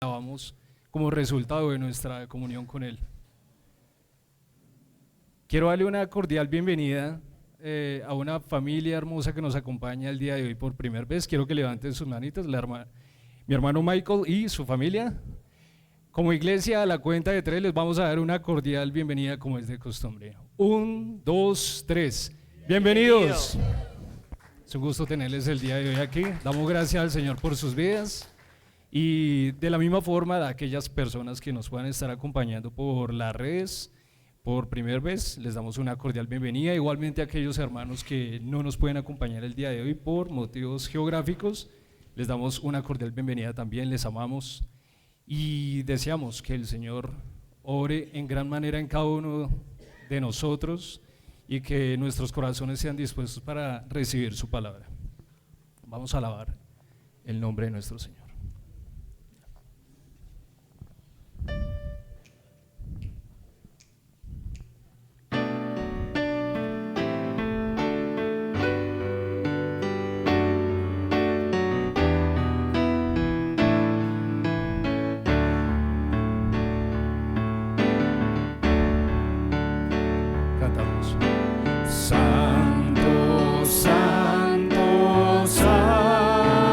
alabamos como resultado de nuestra comunión con Él. Quiero darle una cordial bienvenida a una familia hermosa que nos acompaña el día de hoy por primera vez. Quiero que levanten sus manitas, mi hermano Michael y su familia. Como iglesia, a la cuenta de 3 les vamos a dar una cordial bienvenida como es de costumbre. 1, 2, 3. Bienvenidos. Es un gusto tenerles el día de hoy aquí. Damos gracias al Señor por sus vidas. Y de la misma forma a aquellas personas que nos puedan estar acompañando por las redes por primera vez, les damos una cordial bienvenida. Igualmente a aquellos hermanos que no nos pueden acompañar el día de hoy por motivos geográficos, les damos una cordial bienvenida también, les amamos y deseamos que el Señor ore en gran manera en cada uno de nosotros y que nuestros corazones sean dispuestos para recibir su palabra. Vamos a alabar el nombre de nuestro Señor. Santo, Santo, Santo,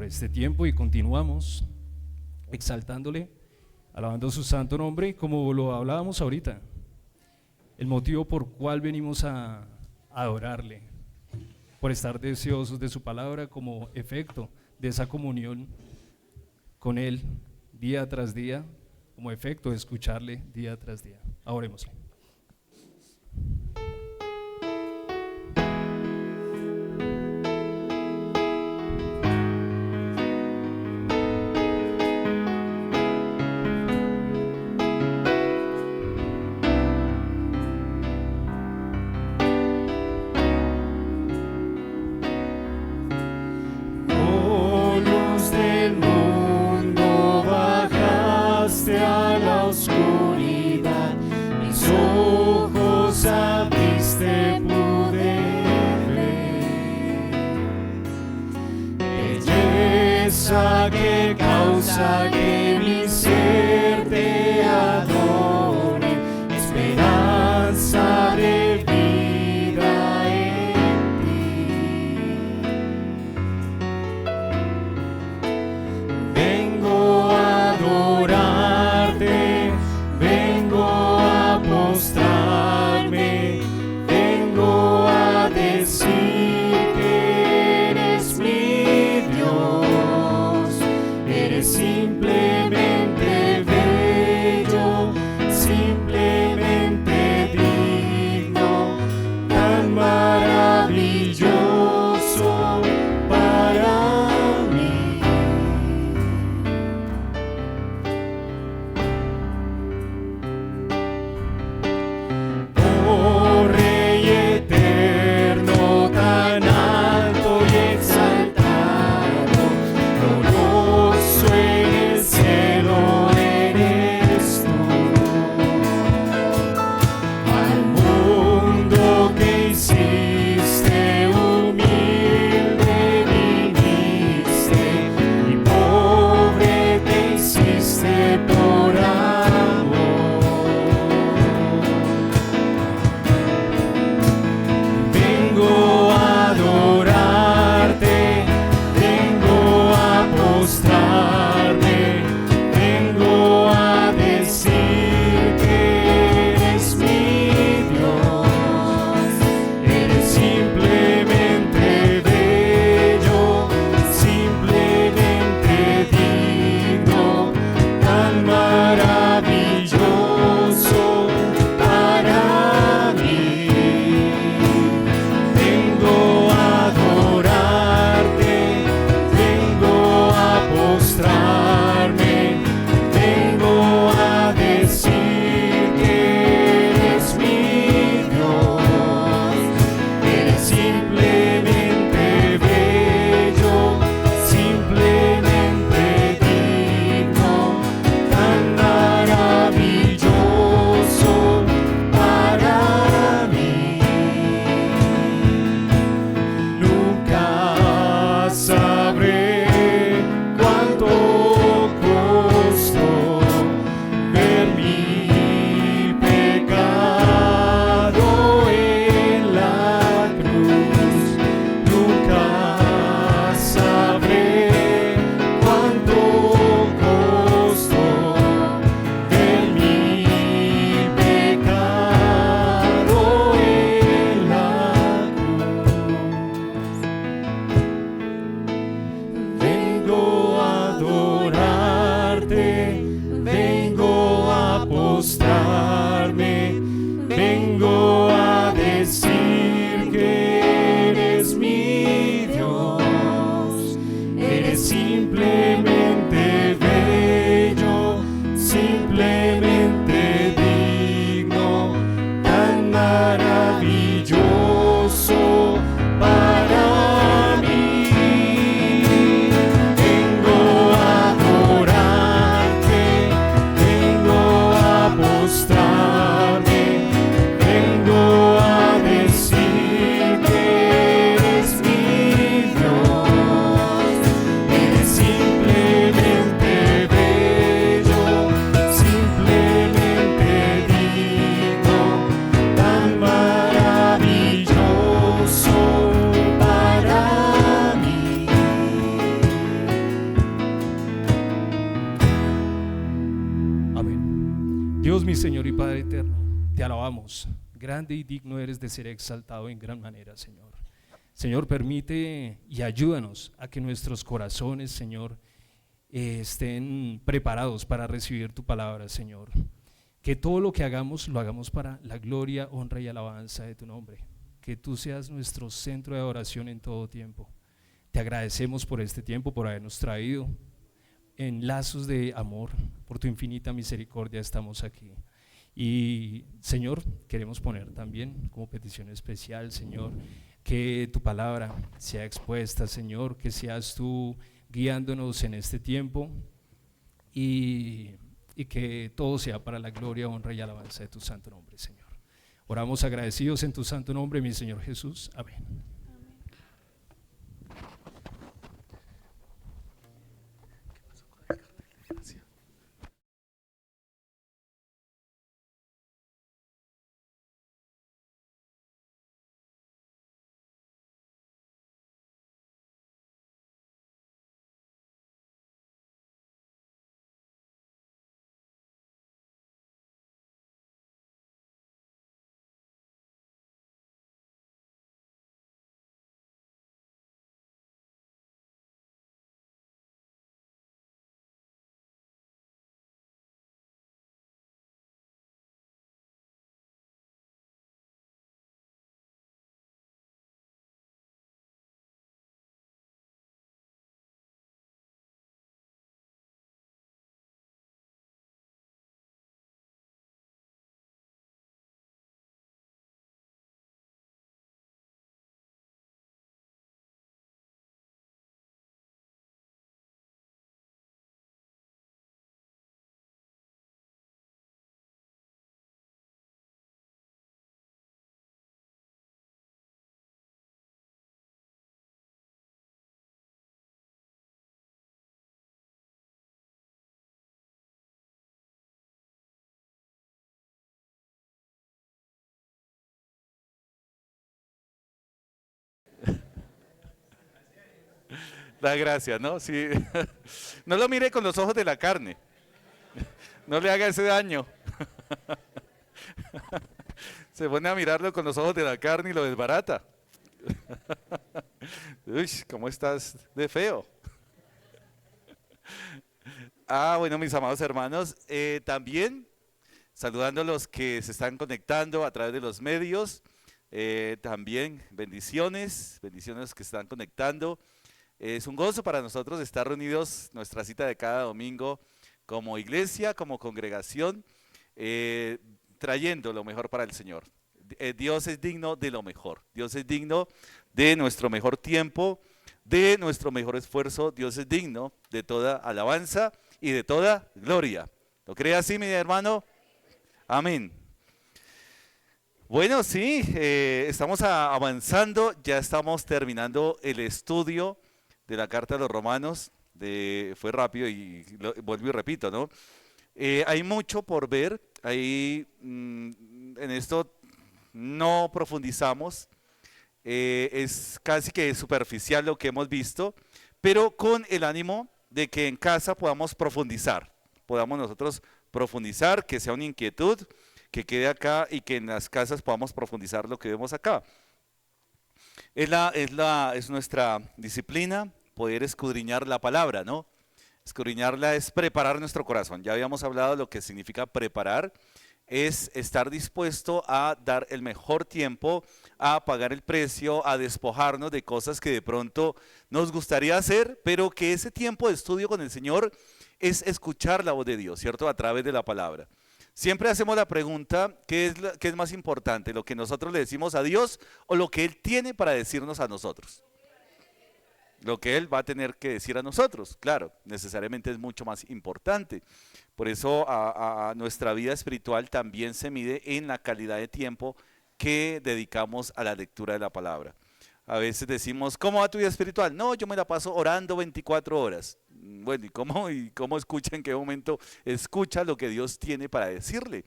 este tiempo y continuamos exaltándole, alabando su santo nombre, como lo hablábamos ahorita. El motivo por cual venimos a adorarle, por estar deseosos de su palabra como efecto de esa comunión con Él día tras día, como efecto de escucharle día tras día. Orémosle. Que causa que mi ser te adore, esperanza de vida en ti. Vengo a adorarte, vengo a postrarme, vengo a decir que eres mi Dios. Simplemente bello, simplemente digno, tan maravilloso para mí. Oh Rey eterno, tan alto y exaltado, glorioso en el cielo eres tú. Al mundo que hiciste humilde viniste, y pobre te hiciste por amor. Vengo a adorarte, vengo a postrarme, vengo a decir que eres mi Dios. Eres simplemente bello, simplemente digno, tan maravilloso para mí. Vengo a adorarte, vengo a postrarme, vengo a decir que eres mi Dios. Eres simplemente bello, simplemente digno, tan maravilloso para mí. Nunca sabré cuánto costó ver mi pecado en la cruz. Nunca sabré cuánto costó ver mi pecado en la cruz. Vengo a adorarte, vengo a postrarme, vengo a decir que eres mi Dios. Eres simplemente bello, simplemente digno, tan maravilloso para mí. Vengo a adorarte, vengo a postrarme, Dios, mi Señor y Padre eterno, te alabamos. Grande y digno eres de ser exaltado en gran manera, Señor. Señor, permite y ayúdanos a que nuestros corazones, Señor, estén preparados para recibir tu palabra, Señor. Que todo lo que hagamos, lo hagamos para la gloria, honra y alabanza de tu nombre. Que tú seas nuestro centro de adoración en todo tiempo. Te agradecemos por este tiempo, por habernos traído en lazos de amor. Por tu infinita misericordia estamos aquí. Y Señor, queremos poner también como petición especial, Señor, que tu palabra sea expuesta, Señor, que seas tú guiándonos en este tiempo y que todo sea para la gloria, honra y alabanza de tu santo nombre, Señor. Oramos agradecidos en tu santo nombre, mi Señor Jesús. Amén. Da gracia, ¿no? Sí. No lo mire con los ojos de la carne. No le haga ese daño. Se pone a mirarlo con los ojos de la carne y lo desbarata. Uy, ¿cómo estás de feo? Bueno, mis amados hermanos, también saludando a los que se están conectando a través de los medios, también bendiciones que están conectando. Es un gozo para nosotros estar reunidos, nuestra cita de cada domingo como iglesia, como congregación, trayendo lo mejor para el Señor. Dios es digno de lo mejor, Dios es digno de nuestro mejor tiempo, de nuestro mejor esfuerzo. Dios es digno de toda alabanza y de toda gloria. ¿Lo cree así, mi hermano? Amén. Bueno, sí, estamos avanzando, ya estamos terminando el estudio de la carta a los romanos. Fue rápido y vuelvo y repito, ¿no? Hay mucho por ver, en esto no profundizamos, es casi que superficial lo que hemos visto, pero con el ánimo de que en casa podamos nosotros profundizar, que sea una inquietud, que quede acá y que en las casas podamos profundizar lo que vemos acá. Es nuestra disciplina poder escudriñar la palabra, ¿no? Escudriñarla es preparar nuestro corazón. Ya habíamos hablado de lo que significa preparar, es estar dispuesto a dar el mejor tiempo, a pagar el precio, a despojarnos de cosas que de pronto nos gustaría hacer, pero que ese tiempo de estudio con el Señor es escuchar la voz de Dios, ¿cierto? A través de la palabra. Siempre hacemos la pregunta, ¿qué es más importante? ¿Lo que nosotros le decimos a Dios o lo que Él tiene para decirnos a nosotros? Lo que Él va a tener que decir a nosotros, claro, necesariamente es mucho más importante. Por eso a nuestra vida espiritual también se mide en la calidad de tiempo que dedicamos a la lectura de la palabra. A veces decimos, ¿cómo va tu vida espiritual? No, yo me la paso orando 24 horas. Bueno, ¿y cómo escucha, en qué momento escucha lo que Dios tiene para decirle?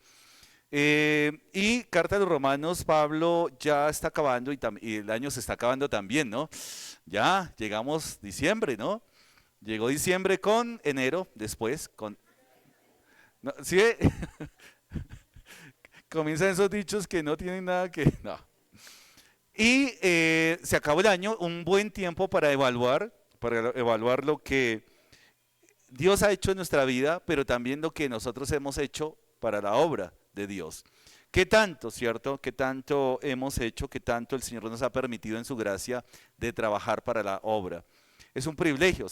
Y Carta de los Romanos, Pablo ya está acabando y el año se está acabando también, ¿no? Ya llegamos diciembre, ¿no? Llegó diciembre con enero, después con... ¿No? ¿Sí? Comienzan esos dichos que no tienen nada que... No. Y se acabó el año, un buen tiempo para evaluar lo que Dios ha hecho en nuestra vida, pero también lo que nosotros hemos hecho para la obra de Dios. ¿Qué tanto, cierto? ¿Qué tanto hemos hecho? ¿Qué tanto el Señor nos ha permitido en su gracia de trabajar para la obra? Es un privilegio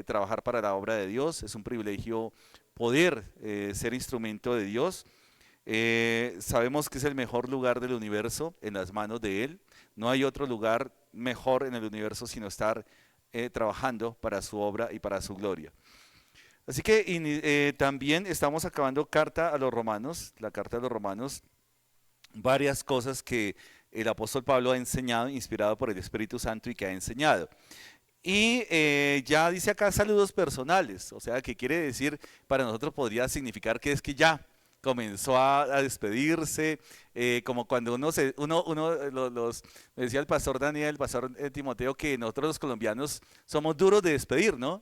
trabajar para la obra de Dios, es un privilegio poder ser instrumento de Dios. Sabemos que es el mejor lugar del universo en las manos de Él. No hay otro lugar mejor en el universo sino estar trabajando para su obra y para su gloria. Así que también estamos acabando carta a los romanos, la carta a los romanos, varias cosas que el apóstol Pablo ha enseñado, inspirado por el Espíritu Santo y que ha enseñado. Y ya dice acá saludos personales, o sea, que quiere decir, para nosotros podría significar que es que ya comenzó a despedirse, como cuando me decía el pastor Daniel, el pastor Timoteo, que nosotros los colombianos somos duros de despedir, ¿no?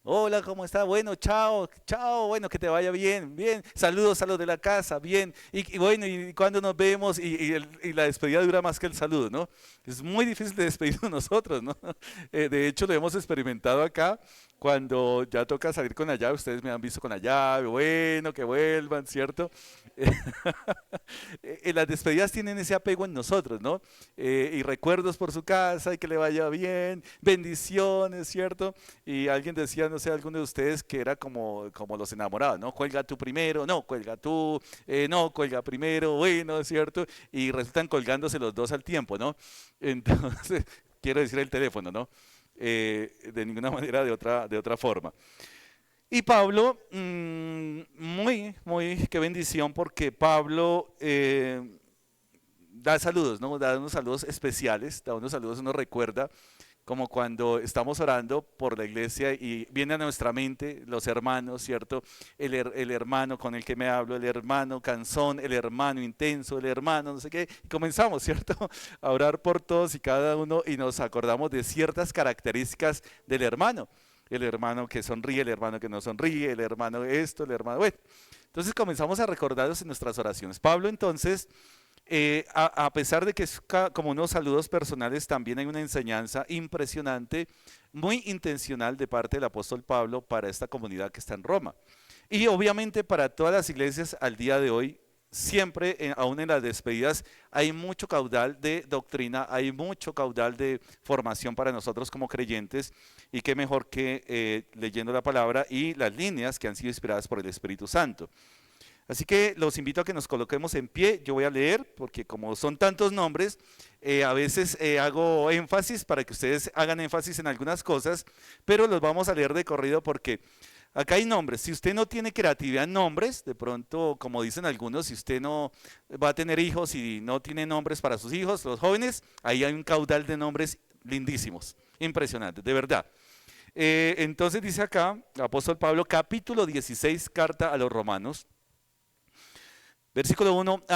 Hola, ¿cómo está? Bueno, chao, chao, bueno, que te vaya bien, bien. Saludos a los de la casa, bien. Y bueno, y cuando nos vemos, y la despedida dura más que el saludo, ¿no? Es muy difícil de despedirnos nosotros, ¿no? De hecho, lo hemos experimentado acá, cuando ya toca salir con la llave, ustedes me han visto con la llave, bueno, que vuelvan, ¿cierto? Las despedidas tienen ese apego en nosotros, ¿no? Y recuerdos por su casa y que le vaya bien, bendiciones, ¿cierto? Y alguien decía, no sé, alguno de ustedes que era como los enamorados, ¿no? Cuelga tú primero, no, cuelga tú, no, cuelga primero, bueno, ¿cierto? Y resultan colgándose los dos al tiempo, ¿no? Entonces, quiero decir el teléfono, ¿no? De ninguna manera de otra forma. Y Pablo, qué bendición, porque Pablo da saludos, ¿no? Da unos saludos especiales, da unos saludos, uno recuerda, como cuando estamos orando por la iglesia y viene a nuestra mente los hermanos, ¿cierto? El hermano con el que me hablo, el hermano cansón, el hermano intenso, el hermano no sé qué. Y comenzamos, ¿cierto? A orar por todos y cada uno y nos acordamos de ciertas características del hermano. El hermano que sonríe, el hermano que no sonríe, el hermano esto, el hermano... Bueno, entonces comenzamos a recordarlos en nuestras oraciones. Pablo entonces... a pesar de que es como unos saludos personales, también hay una enseñanza impresionante, muy intencional de parte del apóstol Pablo para esta comunidad que está en Roma. Y obviamente para todas las iglesias al día de hoy, siempre, aún en las despedidas, hay mucho caudal de doctrina, hay mucho caudal de formación para nosotros como creyentes, y qué mejor que leyendo la palabra y las líneas que han sido inspiradas por el Espíritu Santo. Así que los invito a que nos coloquemos en pie. Yo voy a leer, porque como son tantos nombres, a veces hago énfasis para que ustedes hagan énfasis en algunas cosas, pero los vamos a leer de corrido porque acá hay nombres. Si usted no tiene creatividad en nombres, de pronto, como dicen algunos, si usted no va a tener hijos y no tiene nombres para sus hijos, los jóvenes, ahí hay un caudal de nombres lindísimos, impresionantes, de verdad. Entonces dice acá, apóstol Pablo, capítulo 16, carta a los romanos. Versículo 1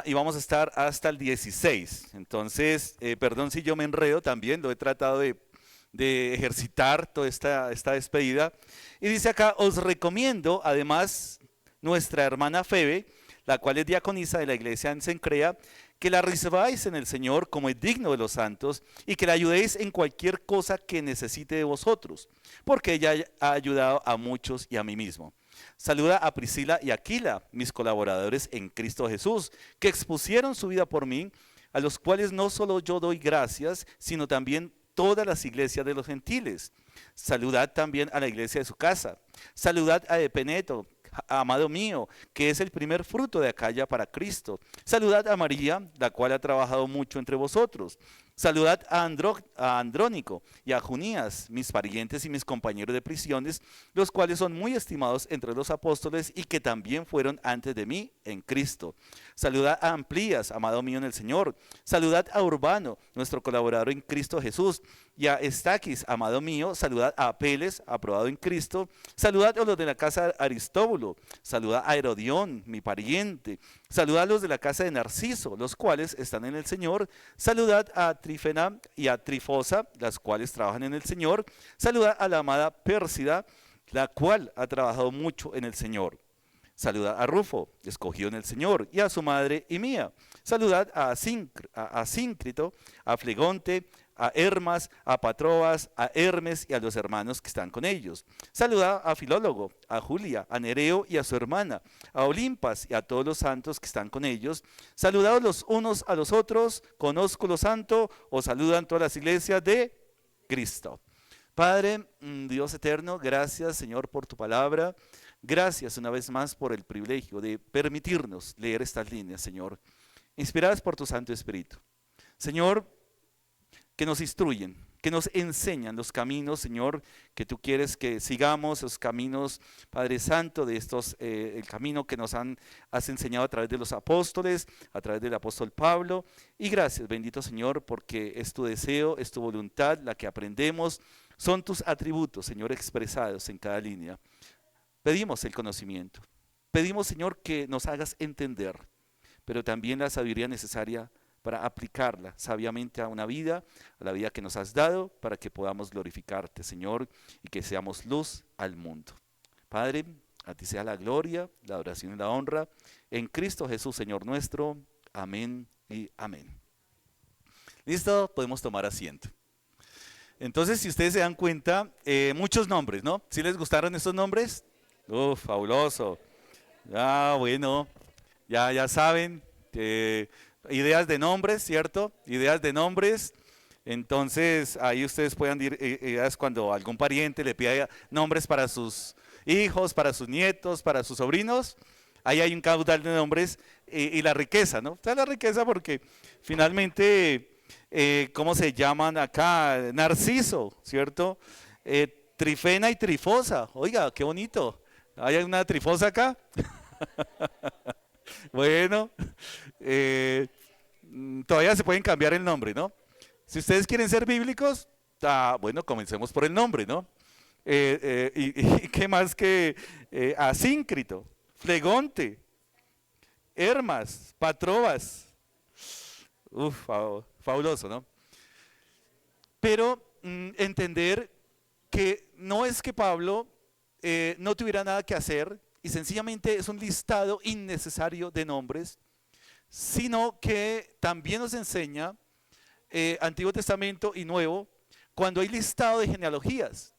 y vamos a estar hasta el 16. Entonces, perdón si yo me enredo también, lo he tratado de ejercitar toda esta despedida. Y dice acá, os recomiendo además nuestra hermana Febe, la cual es diaconisa de la iglesia en Cencrea, que la recibáis en el Señor como es digno de los santos y que la ayudéis en cualquier cosa que necesite de vosotros, porque ella ha ayudado a muchos y a mí mismo. Saluda a Priscila y Aquila, mis colaboradores en Cristo Jesús, que expusieron su vida por mí, a los cuales no solo yo doy gracias, sino también todas las iglesias de los gentiles. Saludad también a la iglesia de su casa. Saludad a Epeneto, amado mío, que es el primer fruto de Acaya para Cristo. Saludad a María, la cual ha trabajado mucho entre vosotros. Saludad a Andrónico y a Junías, mis parientes y mis compañeros de prisiones, los cuales son muy estimados entre los apóstoles y que también fueron antes de mí en Cristo. Saludad a Amplías, amado mío en el Señor. Saludad a Urbano, nuestro colaborador en Cristo Jesús. Y a Estaquis, amado mío. Saludad a Apeles, aprobado en Cristo. Saludad a los de la casa de Aristóbulo. Saludad a Herodión, mi pariente. Saludad a los de la casa de Narciso, los cuales están en el Señor. Saludad a Trífena y a Trifosa, las cuales trabajan en el Señor. Saludad a la amada Pérsida, la cual ha trabajado mucho en el Señor. Saludad a Rufo, escogido en el Señor, y a su madre y mía. Saludad a Asíncrito, a Flegonte, a Hermas, a Patrobas, a Hermes y a los hermanos que están con ellos. Saludad a Filólogo, a Julia, a Nereo y a su hermana, a Olimpas y a todos los santos que están con ellos. Saludaos los unos a los otros, conozco lo santo, os saludan todas las iglesias de Cristo. Padre, Dios eterno, gracias Señor por tu palabra. Gracias una vez más por el privilegio de permitirnos leer estas líneas, Señor, inspiradas por tu Santo Espíritu. Señor, que nos instruyen, que nos enseñan los caminos, Señor, que tú quieres que sigamos, los caminos, Padre Santo, de estos, el camino que has enseñado a través de los apóstoles, a través del apóstol Pablo. Y gracias, bendito Señor, porque es tu deseo, es tu voluntad, la que aprendemos, son tus atributos, Señor, expresados en cada línea. Pedimos el conocimiento, pedimos, Señor, que nos hagas entender, pero también la sabiduría necesaria para aplicarla sabiamente a una vida, a la vida que nos has dado, para que podamos glorificarte, Señor, y que seamos luz al mundo. Padre, a ti sea la gloria, la adoración y la honra, en Cristo Jesús, Señor nuestro. Amén y amén. ¿Listo? Podemos tomar asiento. Entonces, si ustedes se dan cuenta, muchos nombres, ¿no? ¿Sí les gustaron estos nombres? Fabuloso. Bueno, ya saben, ideas de nombres, ¿cierto? Ideas de nombres. Entonces, ahí ustedes pueden dar ideas cuando algún pariente le pida nombres para sus hijos, para sus nietos, para sus sobrinos. Ahí hay un caudal de nombres y la riqueza, ¿no? O sea, la riqueza porque finalmente, ¿cómo se llaman acá? Narciso, ¿cierto? Trifena y Trifosa. Oiga, qué bonito. ¿Hay una Trifosa acá? Bueno, todavía se pueden cambiar el nombre, ¿no? Si ustedes quieren ser bíblicos, bueno, comencemos por el nombre, ¿no? Y qué más que Asíncrito, Flegonte, Hermas, Patrobas. Fabuloso, ¿no? Pero entender que no es que Pablo no tuviera nada que hacer y sencillamente es un listado innecesario de nombres, sino que también nos enseña Antiguo Testamento y Nuevo cuando hay listado de genealogías.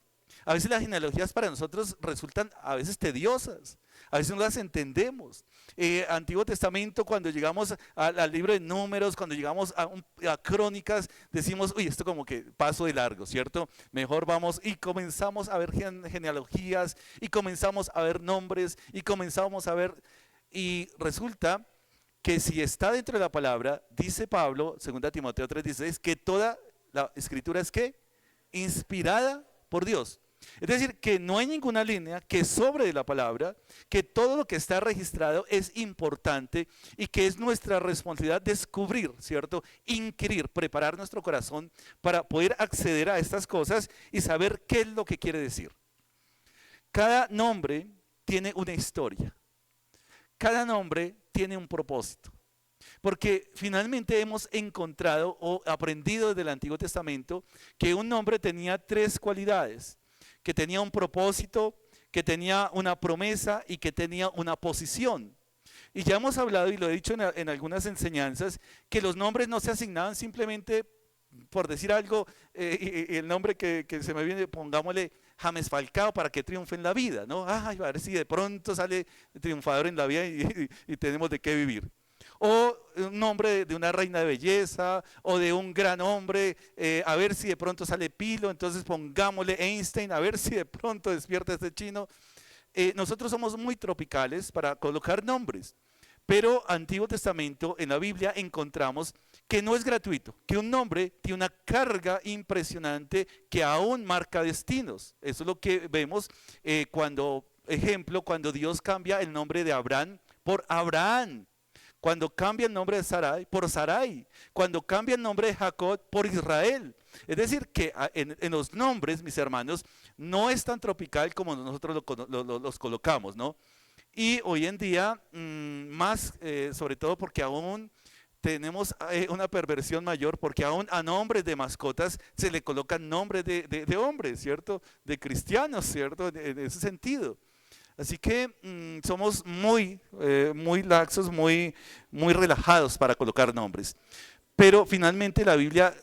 A veces las genealogías para nosotros resultan a veces tediosas, a veces no las entendemos. Antiguo Testamento, cuando llegamos al libro de Números, cuando llegamos a Crónicas, decimos, uy, esto como que paso de largo, ¿cierto? Mejor vamos y comenzamos a ver genealogías y comenzamos a ver nombres y comenzamos a ver, y resulta que si está dentro de la palabra, dice Pablo, 2 Timoteo 3:16, que toda la escritura es ¿qué? Inspirada por Dios. Es decir, que no hay ninguna línea que sobre de la palabra, que todo lo que está registrado es importante y que es nuestra responsabilidad descubrir, ¿cierto? Inquirir, preparar nuestro corazón para poder acceder a estas cosas y saber qué es lo que quiere decir. Cada nombre tiene una historia, cada nombre tiene un propósito. Porque finalmente hemos encontrado o aprendido desde el Antiguo Testamento que un nombre tenía 3 cualidades, que tenía un propósito, que tenía una promesa y que tenía una posición. Y ya hemos hablado, y lo he dicho en algunas enseñanzas, que los nombres no se asignaban simplemente por decir algo, y el nombre que se me viene, pongámosle James Falcao para que triunfe en la vida, ¿no? Ay, a ver si de pronto sale triunfador en la vida y tenemos de qué vivir. O un nombre de una reina de belleza, o de un gran hombre, a ver si de pronto sale Pilo, entonces pongámosle Einstein, a ver si de pronto despierta este chino. Nosotros somos muy tropicales para colocar nombres, pero Antiguo Testamento, en la Biblia encontramos que no es gratuito, que un nombre tiene una carga impresionante que aún marca destinos. Eso es lo que vemos cuando Dios cambia el nombre de Abraham por Abraham, cuando cambia el nombre de Sarai por Sarai, cuando cambia el nombre de Jacob por Israel. Es decir, que en los nombres, mis hermanos, no es tan tropical como nosotros los colocamos, ¿no? Y hoy en día, más, sobre todo porque aún tenemos una perversión mayor, porque aún a nombres de mascotas se le colocan nombres de hombres, ¿cierto? De cristianos, ¿cierto? En ese sentido. Así que somos muy laxos, muy relajados para colocar nombres. Pero finalmente la Biblia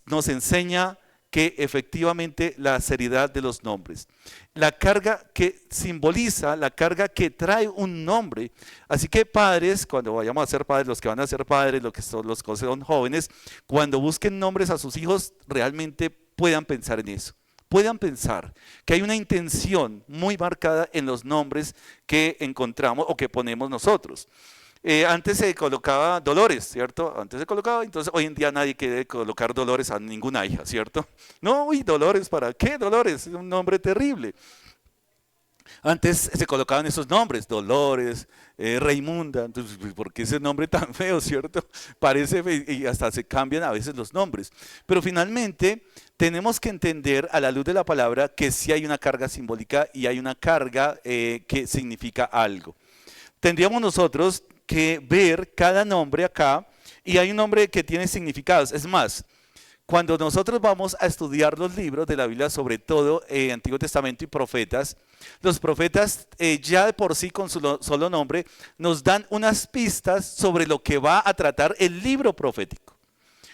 nos enseña que efectivamente la seriedad de los nombres, la carga que simboliza, la carga que trae un nombre. Así que padres, cuando vayamos a ser padres, los que van a ser padres, los que son jóvenes, cuando busquen nombres a sus hijos, realmente puedan pensar en eso. Puedan pensar que hay una intención muy marcada en los nombres que encontramos o que ponemos nosotros. Antes se colocaba Dolores, ¿cierto? Antes se colocaba, entonces hoy en día nadie quiere colocar Dolores a ninguna hija, ¿cierto? No, uy, Dolores, ¿para qué Dolores? Es un nombre terrible. Antes se colocaban esos nombres, Dolores, Raimunda, entonces, ¿por qué ese nombre tan feo, cierto? Parece, y hasta se cambian a veces los nombres. Pero finalmente tenemos que entender a la luz de la palabra que sí hay una carga simbólica y hay una carga que significa algo. Tendríamos nosotros que ver cada nombre acá, y hay un nombre que tiene significados. Es más, cuando nosotros vamos a estudiar los libros de la Biblia, sobre todo Antiguo Testamento y profetas, los profetas ya de por sí con su solo nombre nos dan unas pistas sobre lo que va a tratar el libro profético.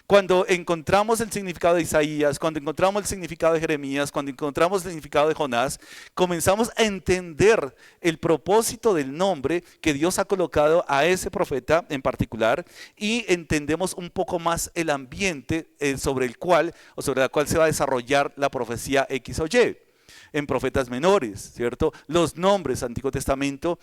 Cuando encontramos el significado de Isaías, cuando encontramos el significado de Jeremías, cuando encontramos el significado de Jonás, comenzamos a entender el propósito del nombre que Dios ha colocado a ese profeta en particular, y entendemos un poco más el ambiente sobre la cual se va a desarrollar la profecía X o Y. En profetas menores, ¿cierto? Los nombres, Antiguo Testamento,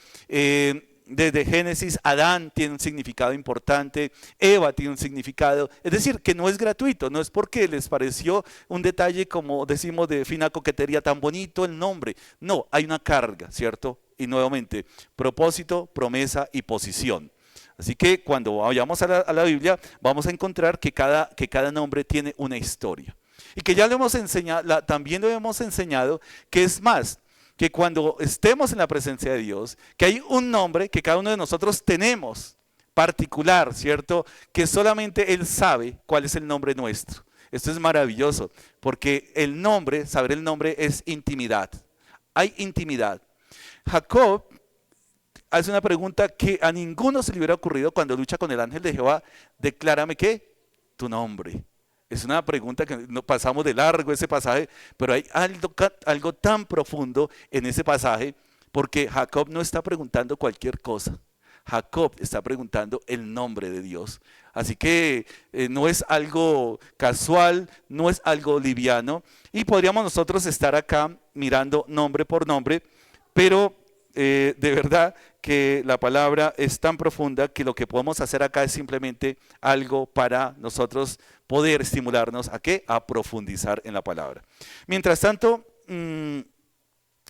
desde Génesis, Adán tiene un significado importante, Eva tiene un significado, es decir, que no es gratuito, no es porque les pareció un detalle, como decimos, de fina coquetería tan bonito el nombre, no, hay una carga, ¿cierto? Y nuevamente, propósito, promesa y posición. Así que cuando vayamos a la Biblia, vamos a encontrar que cada nombre tiene una historia. Y que ya lo hemos enseñado, también lo hemos enseñado, que es más, que cuando estemos en la presencia de Dios, que hay un nombre que cada uno de nosotros tenemos particular, ¿cierto? Que solamente Él sabe cuál es el nombre nuestro. Esto es maravilloso, porque saber el nombre es intimidad. Hay intimidad. Jacob hace una pregunta que a ninguno se le hubiera ocurrido cuando lucha con el ángel de Jehová: declárame ¿qué? Tu nombre. Es una pregunta que no pasamos de largo ese pasaje, pero hay algo tan profundo en ese pasaje, porque Jacob no está preguntando cualquier cosa. Jacob está preguntando el nombre de Dios. Así que no es algo casual, no es algo liviano. Y podríamos nosotros estar acá mirando nombre por nombre, pero de verdad que la palabra es tan profunda que lo que podemos hacer acá es simplemente algo para nosotros poder estimularnos ¿a qué? A profundizar en la palabra. Mientras tanto,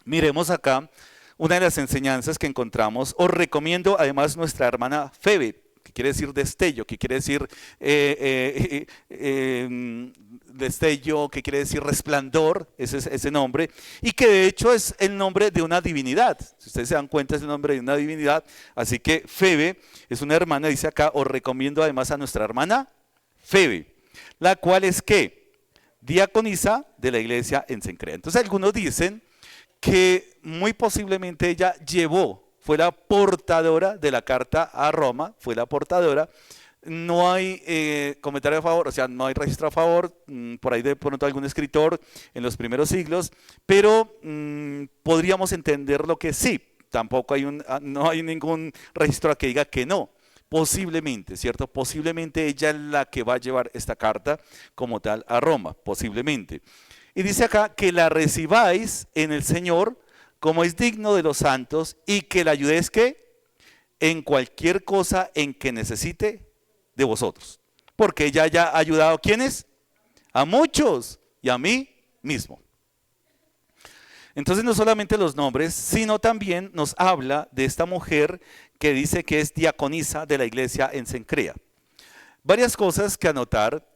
miremos acá una de las enseñanzas que encontramos. Os recomiendo además nuestra hermana Febe, que quiere decir destello, que quiere decir destello, que quiere decir resplandor, ese es ese nombre, y que de hecho es el nombre de una divinidad. Si ustedes se dan cuenta, es el nombre de una divinidad. Así que Febe es una hermana, dice acá, os recomiendo además a nuestra hermana Febe, la cual es ¿qué? Diaconisa de la iglesia en Cencrea. Entonces algunos dicen que muy posiblemente ella fue la portadora de la carta a Roma, fue la portadora. No hay comentario a favor, o sea, no hay registro a favor, por ahí de pronto algún escritor en los primeros siglos, pero podríamos entender lo que sí. Tampoco no hay ningún registro que diga que no. Posiblemente, ¿cierto? Posiblemente ella es la que va a llevar esta carta como tal a Roma, posiblemente. Y dice acá que la recibáis en el Señor como es digno de los santos, y que la ayudéis ¿qué? En cualquier cosa en que necesite de vosotros. Porque ella ya ha ayudado ¿a quiénes? A muchos y a mí mismo. Entonces no solamente los nombres, sino también nos habla de esta mujer que dice que es diaconisa de la iglesia en Cencrea. Varias cosas que anotar.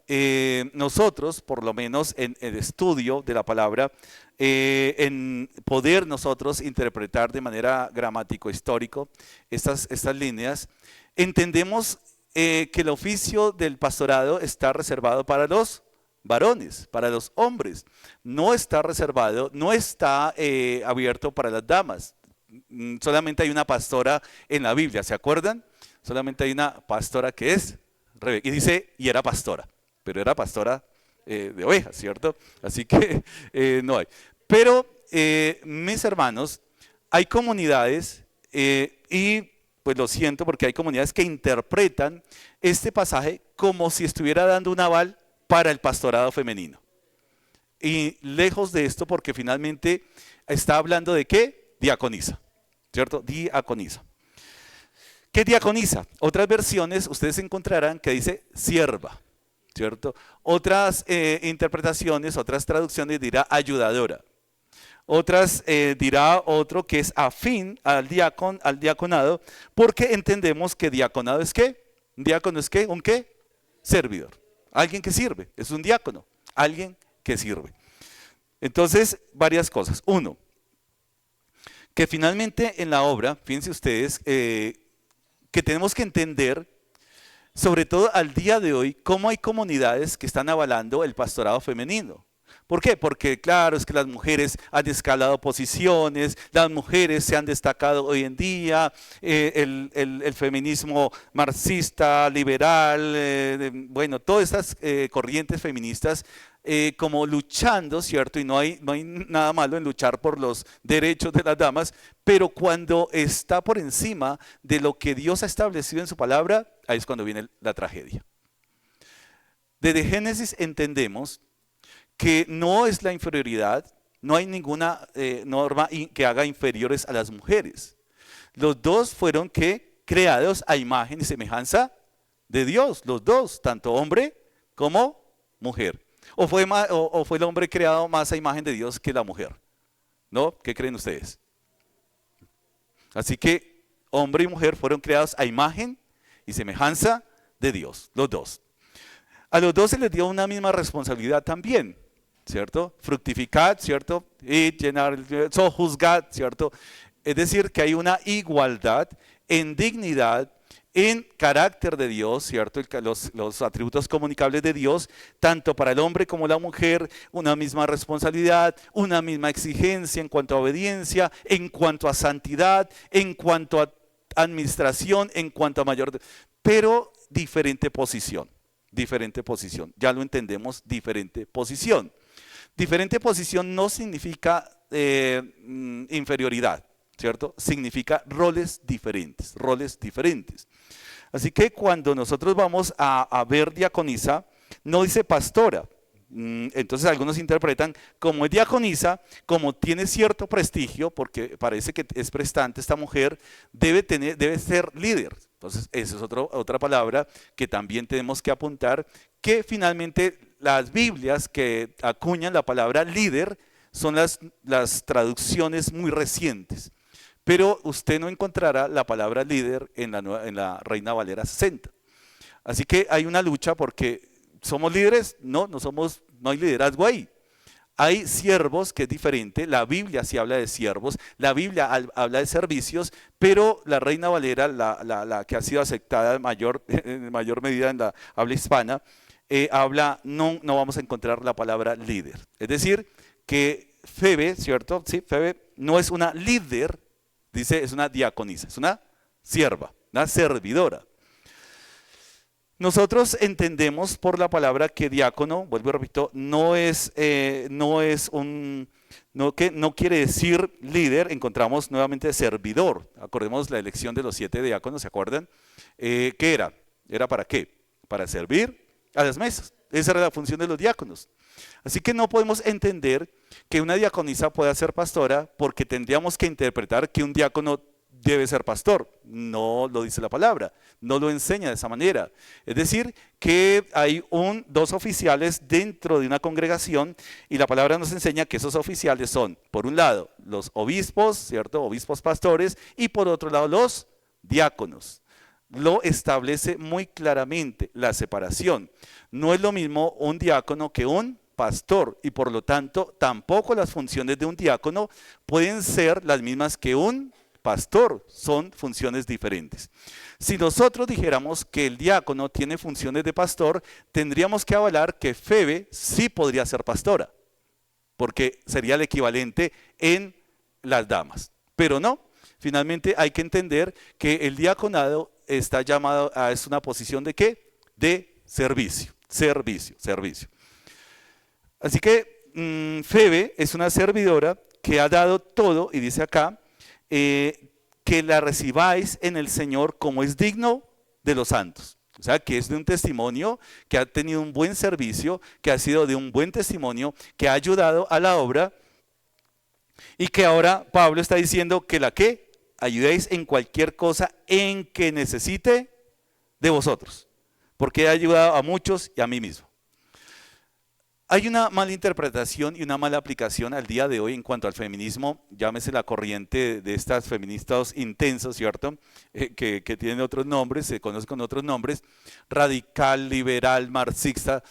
Nosotros, por lo menos en el estudio de la palabra, en poder nosotros interpretar de manera gramático-histórico estas líneas, entendemos que el oficio del pastorado está reservado para los varones, para los hombres. No está reservado, no está abierto para las damas. solamente hay una pastora en la Biblia, ¿se acuerdan? Solamente hay una pastora que es Rebeca. Y dice, y era pastora, pero era pastora de ovejas, ¿cierto? Así que no hay. Pero, mis hermanos, hay comunidades, y pues lo siento porque hay comunidades que interpretan este pasaje como si estuviera dando un aval para el pastorado femenino. Y lejos de esto, porque finalmente está hablando de ¿qué? Diaconisa, ¿cierto? Diaconisa. ¿Qué diaconisa? Otras versiones ustedes encontrarán que dice sierva, ¿cierto? Otras interpretaciones, otras traducciones dirá ayudadora. Otras dirá otro que es afín al diaconado, porque entendemos que diaconado es ¿qué? ¿Un diácono es qué? ¿Un qué? Servidor. Alguien que sirve, es un diácono, alguien que sirve. Entonces, varias cosas. Uno, que finalmente en la obra, fíjense ustedes, que tenemos que entender, sobre todo al día de hoy, cómo hay comunidades que están avalando el pastorado femenino. ¿Por qué? Porque claro, es que las mujeres han escalado posiciones, las mujeres se han destacado hoy en día, el feminismo marxista, liberal, bueno, todas estas corrientes feministas como luchando, ¿cierto? Y no hay nada malo en luchar por los derechos de las damas, pero cuando está por encima de lo que Dios ha establecido en su palabra, ahí es cuando viene la tragedia. Desde Génesis entendemos que no es la inferioridad, no hay ninguna norma que haga inferiores a las mujeres. Los dos fueron creados a imagen y semejanza de Dios, los dos, tanto hombre como mujer. ¿O fue el hombre creado más a imagen de Dios que la mujer? ¿No? ¿Qué creen ustedes? Así que hombre y mujer fueron creados a imagen y semejanza de Dios, los dos. A los dos se les dio una misma responsabilidad también, ¿cierto? Fructificad, ¿cierto? Y llenar, sojuzgad, ¿cierto? Es decir, que hay una igualdad en dignidad, en carácter de Dios, ¿cierto? Los atributos comunicables de Dios, tanto para el hombre como la mujer, una misma responsabilidad, una misma exigencia en cuanto a obediencia, en cuanto a santidad, en cuanto a administración, en cuanto a mayor... Pero diferente posición, ya lo entendemos, diferente posición. Diferente posición no significa inferioridad, ¿cierto? Significa roles diferentes, Así que cuando nosotros vamos a ver diaconisa, no dice pastora. Entonces algunos interpretan como es diaconisa, como tiene cierto prestigio, porque parece que es prestante esta mujer, debe ser líder. Entonces esa es otra palabra que también tenemos que apuntar, que finalmente las Biblias que acuñan la palabra líder son las traducciones muy recientes. Pero usted no encontrará la palabra líder en la Reina Valera 60. Así que hay una lucha porque ¿somos líderes? No hay liderazgo ahí. Hay siervos, que es diferente. La Biblia sí habla de siervos, la Biblia habla de servicios, pero la Reina Valera, la que ha sido aceptada en mayor medida en la habla hispana, no vamos a encontrar la palabra líder. Es decir, que Febe, ¿cierto? Sí, Febe no es una líder, dice, es una diaconisa, es una sierva, una servidora. Nosotros entendemos por la palabra que diácono, vuelvo y repito, no quiere decir líder, encontramos nuevamente servidor. Acordemos la elección de los 7 diáconos, ¿se acuerdan? ¿Qué era? ¿Era para qué? Para servir a las mesas. Esa era la función de los diáconos. Así que no podemos entender que una diaconisa pueda ser pastora porque tendríamos que interpretar que un diácono debe ser pastor. No lo dice la palabra, no lo enseña de esa manera. Es decir, que hay dos oficiales dentro de una congregación y la palabra nos enseña que esos oficiales son, por un lado, los obispos, ¿cierto? Obispos pastores, y por otro lado, los diáconos. Lo establece muy claramente la separación. No es lo mismo un diácono que un pastor y por lo tanto tampoco las funciones de un diácono pueden ser las mismas que un pastor, son funciones diferentes. Si nosotros dijéramos que el diácono tiene funciones de pastor, tendríamos que avalar que Febe sí podría ser pastora, porque sería el equivalente en las damas, pero no. finalmente hay que entender que el diaconado está llamado a, es una posición de ¿qué? De servicio, servicio. Así que Febe es una servidora que ha dado todo, y dice acá, que la recibáis en el Señor como es digno de los santos. O sea, que es de un testimonio, que ha tenido un buen servicio, que ha sido de un buen testimonio, que ha ayudado a la obra, y que ahora Pablo está diciendo que la que ayudéis en cualquier cosa en que necesite de vosotros, porque ha ayudado a muchos y a mí mismo. Hay una mala interpretación y una mala aplicación al día de hoy en cuanto al feminismo, llámese la corriente de estas feministas intensos, ¿cierto? Que tienen otros nombres, se conocen con otros nombres, radical, liberal, marxista,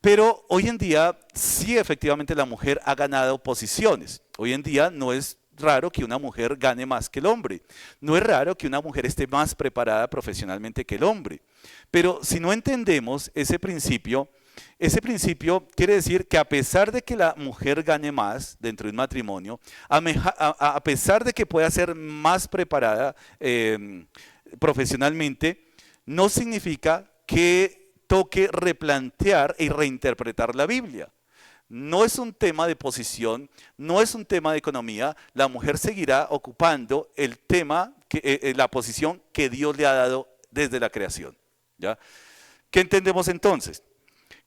pero hoy en día sí efectivamente la mujer ha ganado posiciones. Hoy en día no es raro que una mujer gane más que el hombre, no es raro que una mujer esté más preparada profesionalmente que el hombre, pero si no entendemos ese principio quiere decir que a pesar de que la mujer gane más dentro de un matrimonio, a pesar de que pueda ser más preparada profesionalmente, no significa que toque replantear y reinterpretar la Biblia. No es un tema de posición, no es un tema de economía, la mujer seguirá ocupando el tema, la posición que Dios le ha dado desde la creación. ¿Ya? ¿Qué entendemos entonces?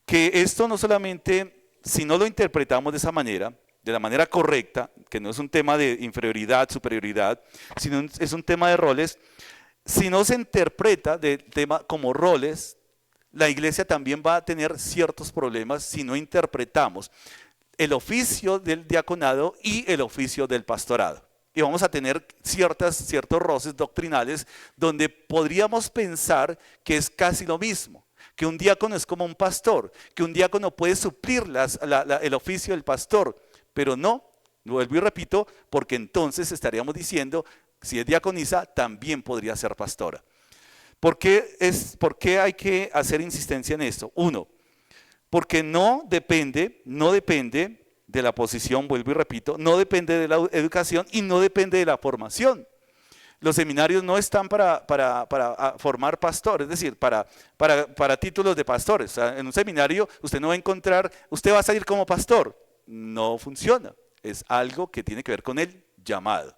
Que esto no solamente, si no lo interpretamos de esa manera, de la manera correcta, que no es un tema de inferioridad, superioridad, sino es un tema de roles, si no se interpreta del tema como roles, la iglesia también va a tener ciertos problemas si no interpretamos el oficio del diaconado y el oficio del pastorado. Y vamos a tener ciertos roces doctrinales donde podríamos pensar que es casi lo mismo. Que un diácono es como un pastor, que un diácono puede suplir el oficio del pastor, pero no, vuelvo y repito, porque entonces estaríamos diciendo, si es diaconisa, también podría ser pastora. ¿Por qué hay que hacer insistencia en esto? Uno, porque no depende de la posición, vuelvo y repito, no depende de la educación y no depende de la formación. Los seminarios no están para formar pastores, es decir, para títulos de pastores. O sea, en un seminario usted no va a encontrar, usted va a salir como pastor. No funciona. Es algo que tiene que ver con el llamado.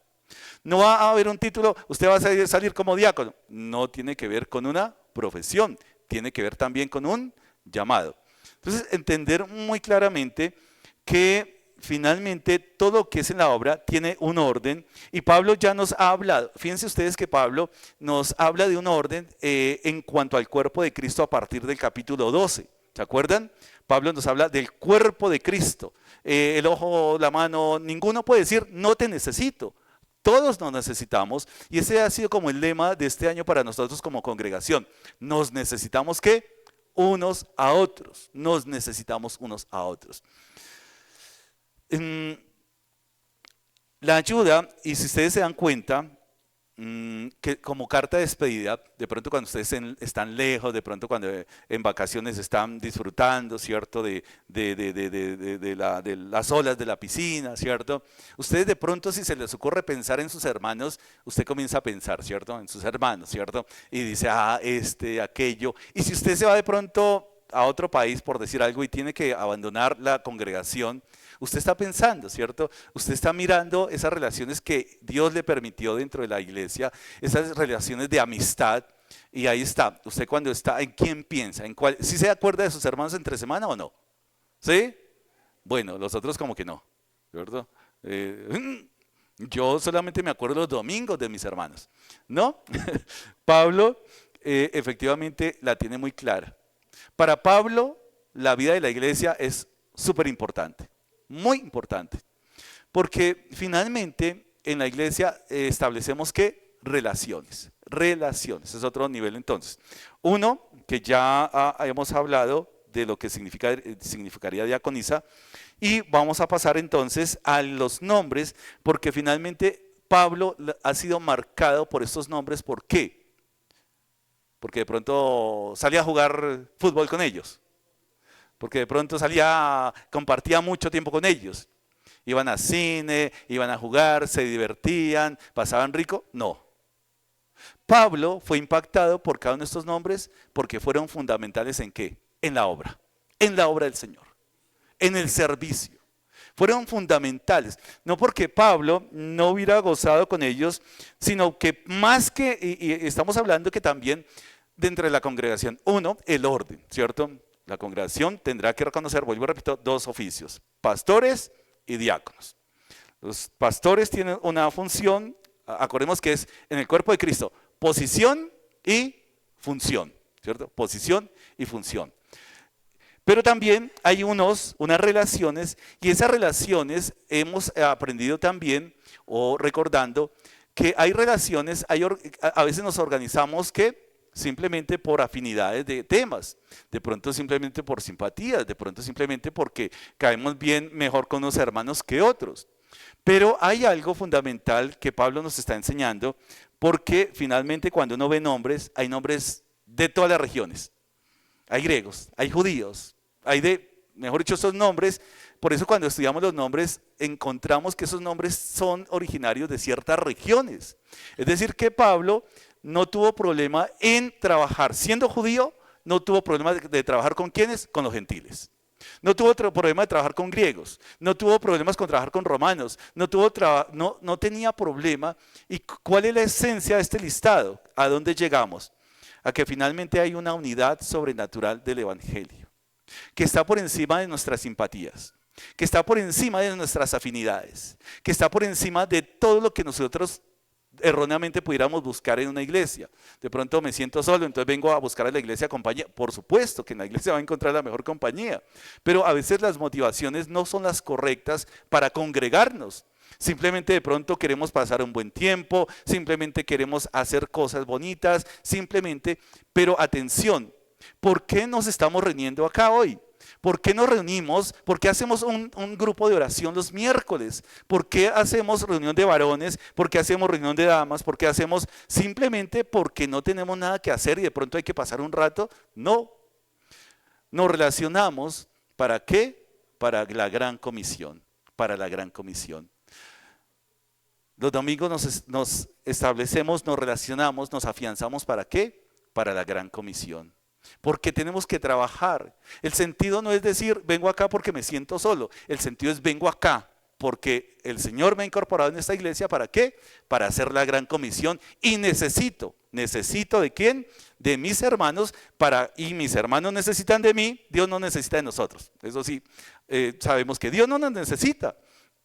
No va a haber un título, usted va a salir como diácono. No tiene que ver con una profesión, tiene que ver también con un llamado. Entonces, entender muy claramente que finalmente todo lo que es en la obra tiene un orden, y Pablo ya nos ha hablado, fíjense ustedes que Pablo nos habla de un orden en cuanto al cuerpo de Cristo a partir del capítulo 12, ¿se acuerdan? Pablo nos habla del cuerpo de Cristo, el ojo, la mano, ninguno puede decir no te necesito, todos nos necesitamos, y ese ha sido como el lema de este año para nosotros como congregación, nos necesitamos ¿qué? Unos a otros, nos necesitamos unos a otros. La ayuda, y si ustedes se dan cuenta, que como carta de despedida, de pronto cuando ustedes están lejos, de pronto cuando en vacaciones están disfrutando, ¿cierto? De las olas de la piscina, ¿cierto? Ustedes de pronto, si se les ocurre pensar en sus hermanos, usted comienza a pensar, ¿cierto? En sus hermanos, ¿cierto? Y dice, aquello. Y si usted se va de pronto a otro país, por decir algo, y tiene que abandonar la congregación, usted está pensando, ¿cierto? Usted está mirando esas relaciones que Dios le permitió dentro de la iglesia, esas relaciones de amistad, y ahí está. Usted cuando está, ¿en quién piensa? ¿En cuál? ¿Sí se acuerda de sus hermanos entre semana o no? ¿Sí? Bueno, los otros como que no, ¿cierto? Yo solamente me acuerdo los domingos de mis hermanos, ¿no? Pablo efectivamente la tiene muy clara. Para Pablo, la vida de la iglesia es súper importante. Muy importante, porque finalmente en la iglesia establecemos que relaciones, es otro nivel entonces. Uno, que ya hemos hablado de lo que significaría diaconisa, y vamos a pasar entonces a los nombres, porque finalmente Pablo ha sido marcado por estos nombres. ¿Por qué? Porque de pronto salía a jugar fútbol con ellos, porque de pronto compartía mucho tiempo con ellos, ¿Iban a cine, iban a jugar, se divertían, pasaban rico? No. Pablo fue impactado por cada uno de estos nombres porque fueron fundamentales ¿en qué? En la obra del Señor, en el servicio. Fueron fundamentales, no porque Pablo no hubiera gozado con ellos, sino que más que, y estamos hablando que también dentro de la congregación, uno, el orden, ¿cierto? La congregación tendrá que reconocer, vuelvo y repito, dos oficios, pastores y diáconos. Los pastores tienen una función, acordemos que es en el cuerpo de Cristo, posición y función, ¿cierto? Posición y función. Pero también hay unas relaciones, y esas relaciones hemos aprendido también, o recordando, que hay relaciones, a veces nos organizamos que simplemente por afinidades de temas, de pronto simplemente por simpatías, de pronto simplemente porque caemos bien mejor con unos hermanos que otros. Pero hay algo fundamental que Pablo nos está enseñando, porque finalmente cuando uno ve nombres, hay nombres de todas las regiones. Hay griegos, hay judíos, mejor dicho, esos nombres. Por eso cuando estudiamos los nombres, encontramos que esos nombres son originarios de ciertas regiones. Es decir, que Pablo no tuvo problema en trabajar. Siendo judío, no tuvo problema de trabajar con ¿quiénes? Con los gentiles. No tuvo problema de trabajar con griegos, no tuvo problemas con trabajar con romanos, no tenía problema. ¿Y cuál es la esencia de este listado? ¿A dónde llegamos? A que finalmente hay una unidad sobrenatural del Evangelio, que está por encima de nuestras simpatías, que está por encima de nuestras afinidades, que está por encima de todo lo que nosotros erróneamente pudiéramos buscar en una iglesia. De pronto me siento solo, entonces vengo a buscar a la iglesia compañía. Por supuesto que en la iglesia va a encontrar la mejor compañía, pero a veces las motivaciones no son las correctas para congregarnos. Simplemente de pronto queremos pasar un buen tiempo, simplemente queremos hacer cosas bonitas, simplemente, pero atención, ¿por qué nos estamos reuniendo acá hoy? ¿Por qué nos reunimos? ¿Por qué hacemos un grupo de oración los miércoles? ¿Por qué hacemos reunión de varones? ¿Por qué hacemos reunión de damas? ¿Por qué hacemos simplemente porque no tenemos nada que hacer y de pronto hay que pasar un rato? No. Nos relacionamos, ¿para qué? Para la gran comisión, para la gran comisión. Los domingos nos establecemos, nos relacionamos, nos afianzamos, ¿para qué? Para la gran comisión. Porque tenemos que trabajar. El sentido no es decir, vengo acá porque me siento solo. El sentido es, vengo acá porque el Señor me ha incorporado en esta iglesia. ¿Para qué? Para hacer la gran comisión. Y necesito ¿de quién? De mis hermanos, y mis hermanos necesitan de mí, Dios no necesita de nosotros. Eso sí, sabemos que Dios no nos necesita.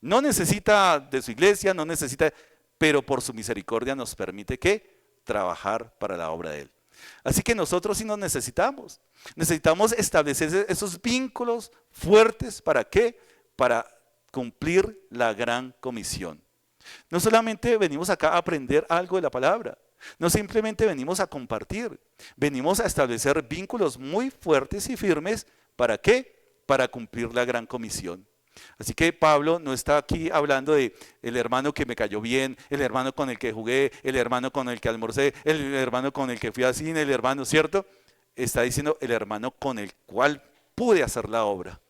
No necesita de su iglesia, no necesita, pero por su misericordia nos permite ¿qué? Trabajar para la obra de Él. Así que nosotros sí nos necesitamos establecer esos vínculos fuertes. ¿Para qué? Para cumplir la gran comisión. No solamente venimos acá a aprender algo de la palabra, no simplemente venimos a compartir, venimos a establecer vínculos muy fuertes y firmes. ¿Para qué? Para cumplir la gran comisión. Así que Pablo no está aquí hablando de el hermano que me cayó bien, el hermano con el que jugué, el hermano con el que almorcé, el hermano con el que fui al cine, el hermano, ¿cierto? Está diciendo el hermano con el cual pude hacer la obra,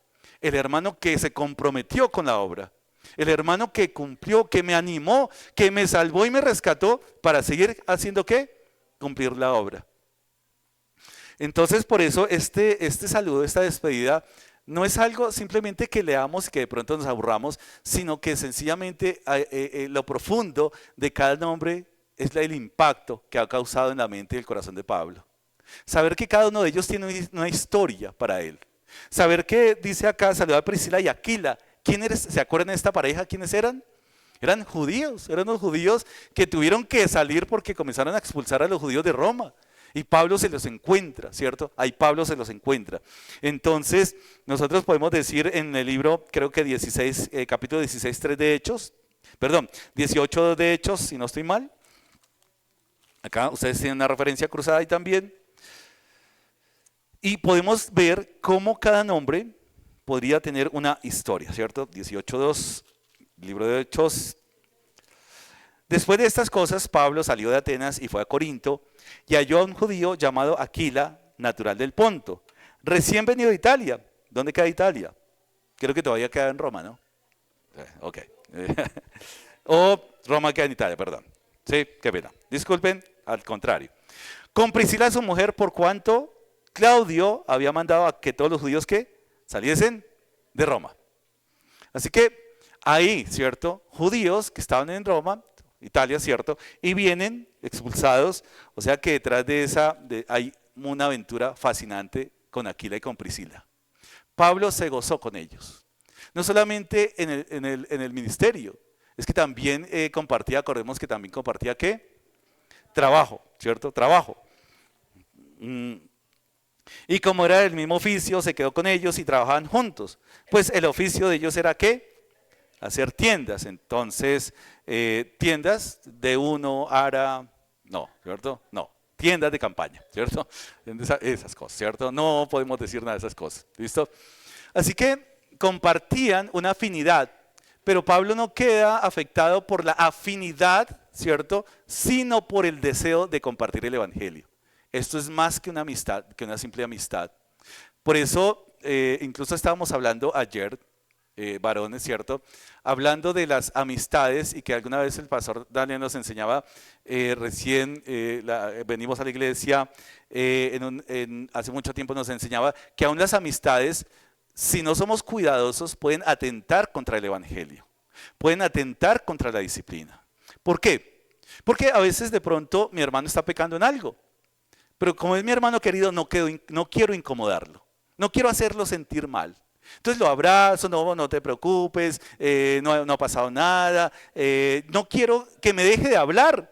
el hermano que se comprometió con la obra, el hermano que cumplió, que me animó, que me salvó y me rescató para seguir haciendo ¿qué? Cumplir la obra. Entonces por eso este saludo, esta despedida, no es algo simplemente que leamos y que de pronto nos aburramos, sino que sencillamente lo profundo de cada nombre es el impacto que ha causado en la mente y el corazón de Pablo. Saber que cada uno de ellos tiene una historia para él. Saber que dice acá, saludó a Priscila y Aquila. ¿Se acuerdan de esta pareja? ¿Quiénes eran? Eran judíos, eran los judíos que tuvieron que salir porque comenzaron a expulsar a los judíos de Roma. Y Pablo se los encuentra, ¿cierto? Ahí Pablo se los encuentra. Entonces, nosotros podemos decir en el libro, creo que capítulo 16, 3 de Hechos, 18 de Hechos, si no estoy mal. Acá ustedes tienen una referencia cruzada ahí también. Y podemos ver cómo cada nombre podría tener una historia, ¿cierto? 18:2, libro de Hechos. Después de estas cosas, Pablo salió de Atenas y fue a Corinto y halló a un judío llamado Aquila, natural del Ponto, recién venido de Italia. ¿Dónde queda Italia? Creo que todavía queda en Roma, ¿no? Ok. O Roma queda en Italia, perdón. Sí, qué pena. Disculpen, al contrario. Con Priscila su mujer, por cuanto Claudio había mandado a que todos los judíos que saliesen de Roma. Así que ahí, ¿cierto? Judíos que estaban en Roma, Italia, ¿cierto? Y vienen expulsados, o sea que detrás de esa hay una aventura fascinante con Aquila y con Priscila. Pablo se gozó con ellos, no solamente en el ministerio, es que también compartía, acordemos que también compartía ¿qué? Trabajo, ¿cierto? Trabajo. Y como era del mismo oficio, se quedó con ellos y trabajaban juntos. Pues el oficio de ellos era ¿qué? Hacer tiendas. Entonces, tiendas de uno, ara, no, ¿cierto? No, tiendas de campaña, ¿cierto? Esas cosas, ¿cierto? No podemos decir nada de esas cosas, ¿listo? Así que compartían una afinidad, pero Pablo no queda afectado por la afinidad, ¿cierto? Sino por el deseo de compartir el evangelio. Esto es más que una amistad, que una simple amistad. Por eso, incluso estábamos hablando ayer, varones, ¿cierto? Hablando de las amistades y que alguna vez el pastor Daniel nos enseñaba, recién venimos a la iglesia, hace mucho tiempo nos enseñaba que aún las amistades, si no somos cuidadosos, pueden atentar contra el evangelio, pueden atentar contra la disciplina. ¿Por qué? Porque a veces de pronto mi hermano está pecando en algo, pero como es mi hermano querido, no quiero incomodarlo, no quiero hacerlo sentir mal. Entonces lo abrazo, no te preocupes, no ha pasado nada, no quiero que me deje de hablar,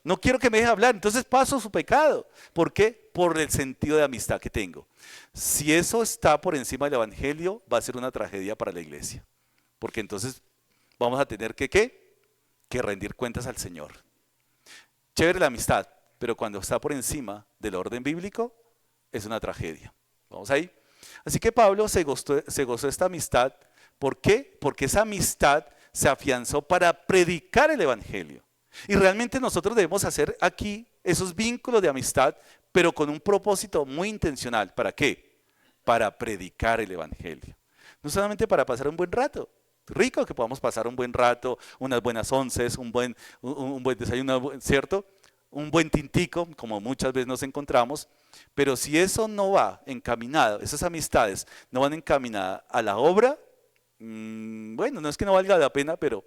entonces paso su pecado. ¿Por qué? Por el sentido de amistad que tengo. Si eso está por encima del evangelio, va a ser una tragedia para la iglesia, porque entonces vamos a tener que rendir cuentas al Señor. Chévere la amistad, pero cuando está por encima del orden bíblico, es una tragedia. Vamos ahí. Así que Pablo se gozó de esta amistad. ¿Por qué? Porque esa amistad se afianzó para predicar el evangelio. Y realmente nosotros debemos hacer aquí esos vínculos de amistad, pero con un propósito muy intencional. ¿Para qué? Para predicar el evangelio. No solamente para pasar un buen rato. Rico que podamos pasar un buen rato, unas buenas onces, un buen desayuno, ¿cierto? Un buen tintico, como muchas veces nos encontramos, pero si eso no va encaminado, esas amistades no van encaminadas a la obra, bueno, no es que no valga la pena, pero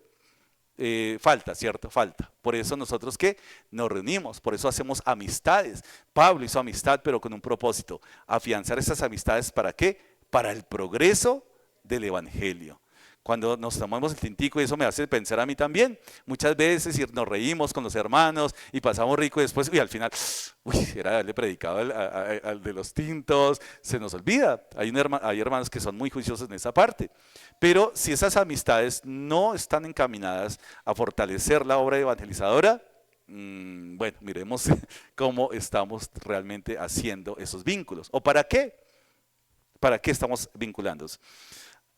falta, ¿cierto? Falta. Por eso nosotros que nos reunimos, por eso hacemos amistades. Pablo hizo amistad, pero con un propósito, afianzar esas amistades, ¿para qué? Para el progreso del evangelio. Cuando nos tomamos el tintico, y eso me hace pensar a mí también, muchas veces nos reímos con los hermanos y pasamos rico y después, y al final, era haberle predicado al de los tintos, se nos olvida. Hay hermanos que son muy juiciosos en esa parte, pero si esas amistades no están encaminadas a fortalecer la obra evangelizadora, bueno, miremos cómo estamos realmente haciendo esos vínculos, o para qué estamos vinculándonos.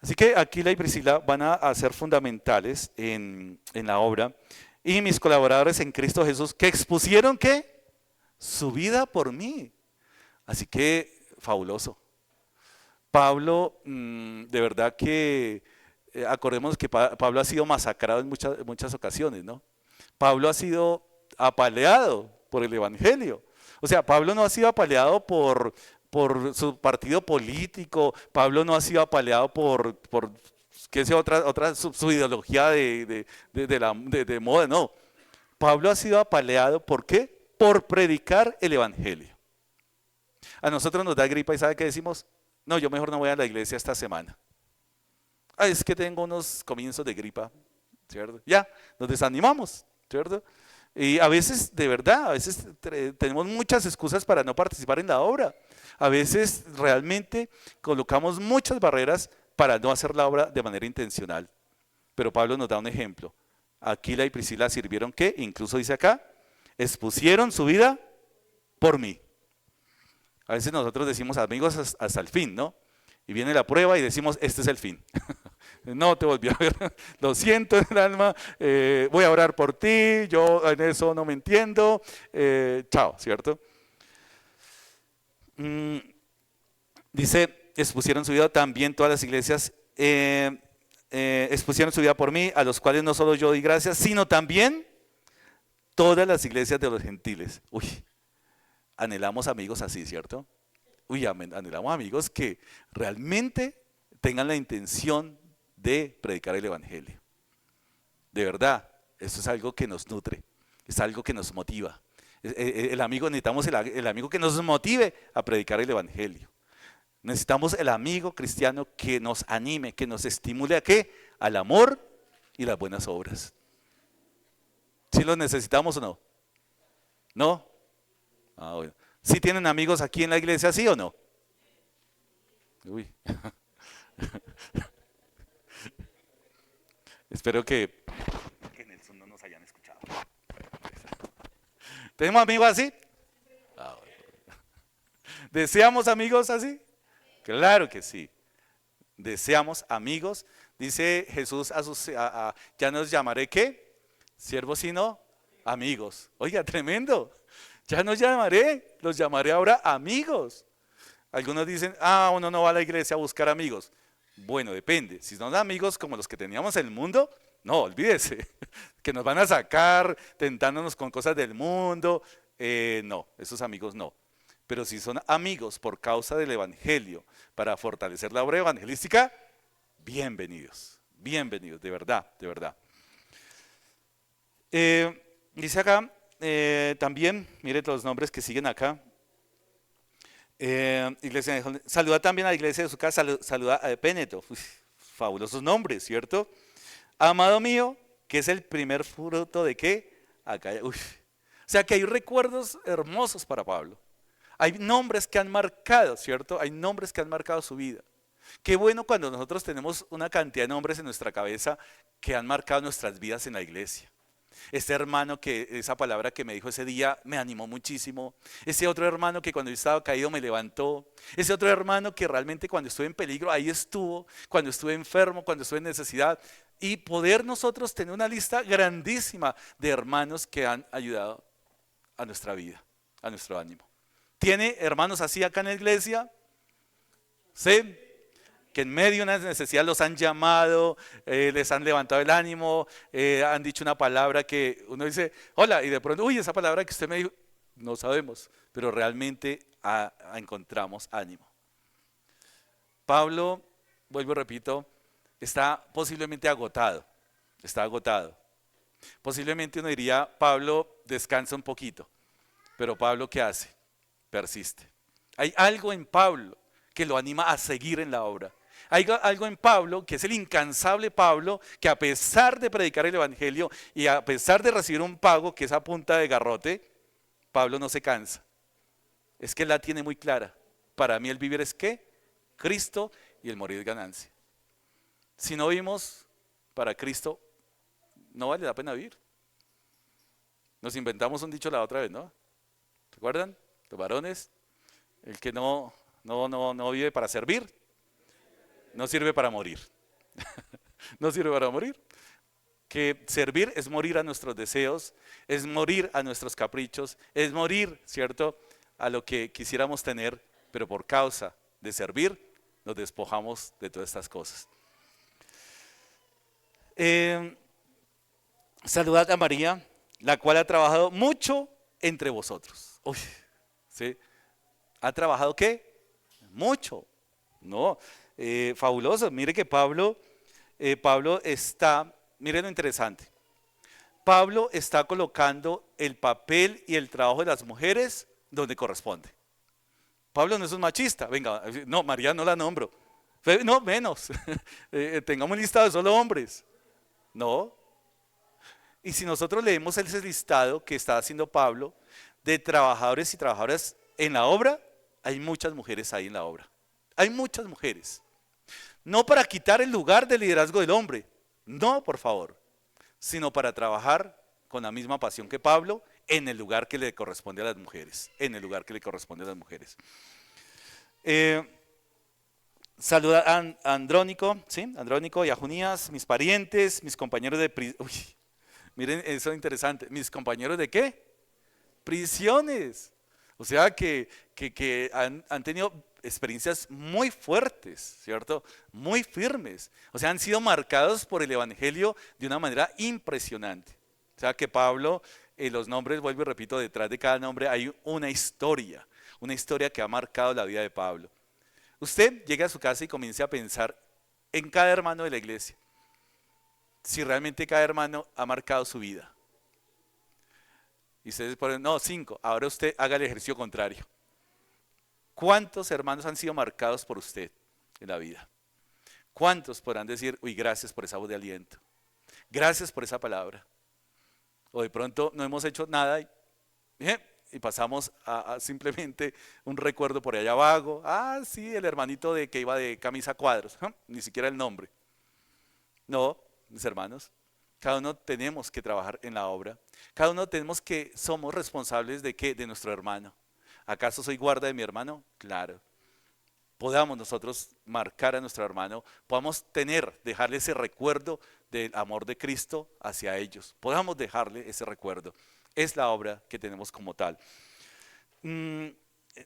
Así que Aquila y Priscila van a ser fundamentales en la obra. Y mis colaboradores en Cristo Jesús, que expusieron ¿qué? Su vida por mí. Así que fabuloso. Pablo, de verdad que, acordemos que Pablo ha sido masacrado en muchas ocasiones, ¿no? Pablo ha sido apaleado por el evangelio. O sea, Pablo no ha sido apaleado por su partido político, Pablo no ha sido apaleado por qué sé, su ideología de moda, no. Pablo ha sido apaleado, ¿por qué? Por predicar el evangelio. A nosotros nos da gripa y ¿sabe qué decimos? No, yo mejor no voy a la iglesia esta semana. Es que tengo unos comienzos de gripa, ¿cierto? Ya, nos desanimamos, ¿cierto? Y a veces, de verdad, tenemos muchas excusas para no participar en la obra. A veces realmente colocamos muchas barreras para no hacer la obra de manera intencional. Pero Pablo nos da un ejemplo. Aquila y Priscila sirvieron ¿qué? Incluso dice acá, expusieron su vida por mí. A veces nosotros decimos amigos hasta el fin, ¿no? Y viene la prueba y decimos, este es el fin. No te volví a ver, lo siento en el alma, voy a orar por ti, yo en eso no me entiendo, chao, ¿cierto? Dice, expusieron su vida también todas las iglesias. expusieron su vida por mí, a los cuales no solo yo di gracias, sino también todas las iglesias de los gentiles. Uy, anhelamos amigos así, ¿cierto? Uy, anhelamos amigos que realmente tengan la intención de predicar el evangelio. De verdad, eso es algo que nos nutre, es algo que nos motiva. El amigo, necesitamos el amigo que nos motive a predicar el evangelio. Necesitamos el amigo cristiano que nos anime, que nos estimule ¿a qué? Al amor y las buenas obras. ¿Sí los necesitamos o no? ¿No? Ah, bueno. ¿Sí tienen amigos aquí en la iglesia, sí o no? Uy. Espero que en el Zoom no nos hayan escuchado. ¿Tenemos amigos así? Ah, bueno. ¿Deseamos amigos así? Claro que sí. Deseamos amigos. Dice Jesús ya nos llamaré ¿qué? Siervos sino amigos. Oiga, tremendo. Ya no llamaré, los llamaré ahora amigos. Algunos dicen, uno no va a la iglesia a buscar amigos. Bueno, depende. Si son amigos como los que teníamos en el mundo, no, olvídese. Que nos van a sacar tentándonos con cosas del mundo. No, esos amigos no. Pero si son amigos por causa del evangelio, para fortalecer la obra evangelística, bienvenidos, bienvenidos, de verdad, de verdad. Dice acá, también, mire los nombres que siguen acá. Iglesia, saluda también a la iglesia de su casa, saluda a Epéneto. Fabulosos nombres, ¿cierto? Amado mío, que es el primer fruto de qué? Acá, o sea que hay recuerdos hermosos para Pablo. Hay nombres que han marcado, ¿cierto? Hay nombres que han marcado su vida. Qué bueno cuando nosotros tenemos una cantidad de nombres en nuestra cabeza que han marcado nuestras vidas en la iglesia. Ese hermano que esa palabra que me dijo ese día me animó muchísimo. Ese otro hermano que cuando yo estaba caído me levantó. Ese otro hermano que realmente cuando estuve en peligro ahí estuvo. Cuando estuve enfermo, cuando estuve en necesidad. Y poder nosotros tener una lista grandísima de hermanos que han ayudado a nuestra vida, a nuestro ánimo. ¿Tiene hermanos así acá en la iglesia? ¿Sí? Que en medio de una necesidad los han llamado, les han levantado el ánimo, han dicho una palabra que uno dice, hola, y de pronto, uy, esa palabra que usted me dijo, no sabemos, pero realmente encontramos ánimo. Pablo, vuelvo y repito, está posiblemente agotado, está agotado. Posiblemente uno diría, Pablo descansa un poquito, pero Pablo ¿qué hace? Persiste. Hay algo en Pablo que lo anima a seguir en la obra. Hay algo en Pablo, que es el incansable Pablo, que a pesar de predicar el evangelio y a pesar de recibir un pago que es a punta de garrote, Pablo no se cansa. Es que él la tiene muy clara. Para mí el vivir es ¿qué? Cristo, y el morir es ganancia. Si no vivimos para Cristo, no vale la pena vivir. Nos inventamos un dicho la otra vez, ¿no? ¿Recuerdan? Los varones, el que no vive para servir, no sirve para morir. No sirve para morir. Que servir es morir a nuestros deseos, es morir a nuestros caprichos, es morir, ¿cierto?, a lo que quisiéramos tener, pero por causa de servir nos despojamos de todas estas cosas. Saludad a María, la cual ha trabajado mucho entre vosotros. Uy, ¿sí? ¿Ha trabajado qué? Mucho. No, fabuloso. Mire que Pablo está, mire lo interesante. Pablo está colocando el papel y el trabajo de las mujeres donde corresponde. Pablo no es un machista. Venga, no, María no la nombro. No, menos. Tengamos un listado de solo hombres. No. Y si nosotros leemos ese listado que está haciendo Pablo de trabajadores y trabajadoras en la obra, hay muchas mujeres ahí en la obra. Hay muchas mujeres. No para quitar el lugar de liderazgo del hombre, no, por favor, sino para trabajar con la misma pasión que Pablo en el lugar que le corresponde a las mujeres. En el lugar que le corresponde a las mujeres. Saluda a Andrónico, ¿sí? Andrónico y a Junías, mis parientes, mis compañeros de prisión. Miren, eso es interesante. ¿Mis compañeros de qué? Prisiones. O sea que han tenido experiencias muy fuertes, ¿cierto? Muy firmes. O sea, han sido marcados por el Evangelio de una manera impresionante. O sea, que Pablo, los nombres, vuelvo y repito, detrás de cada nombre hay una historia que ha marcado la vida de Pablo. Usted llega a su casa y comience a pensar en cada hermano de la iglesia, si realmente cada hermano ha marcado su vida. Y ustedes ponen, no, 5, ahora usted haga el ejercicio contrario. ¿Cuántos hermanos han sido marcados por usted en la vida? ¿Cuántos podrán decir, uy, gracias por esa voz de aliento? Gracias por esa palabra. O de pronto no hemos hecho nada y pasamos a simplemente un recuerdo por allá vago. Ah, sí, el hermanito que iba de camisa a cuadros. Ni siquiera el nombre. No, mis hermanos, cada uno tenemos que trabajar en la obra. Cada uno somos responsables ¿de qué? De nuestro hermano. ¿Acaso soy guarda de mi hermano? Claro. Podamos nosotros marcar a nuestro hermano, podamos dejarle ese recuerdo del amor de Cristo hacia ellos. Podamos dejarle ese recuerdo. Es la obra que tenemos como tal.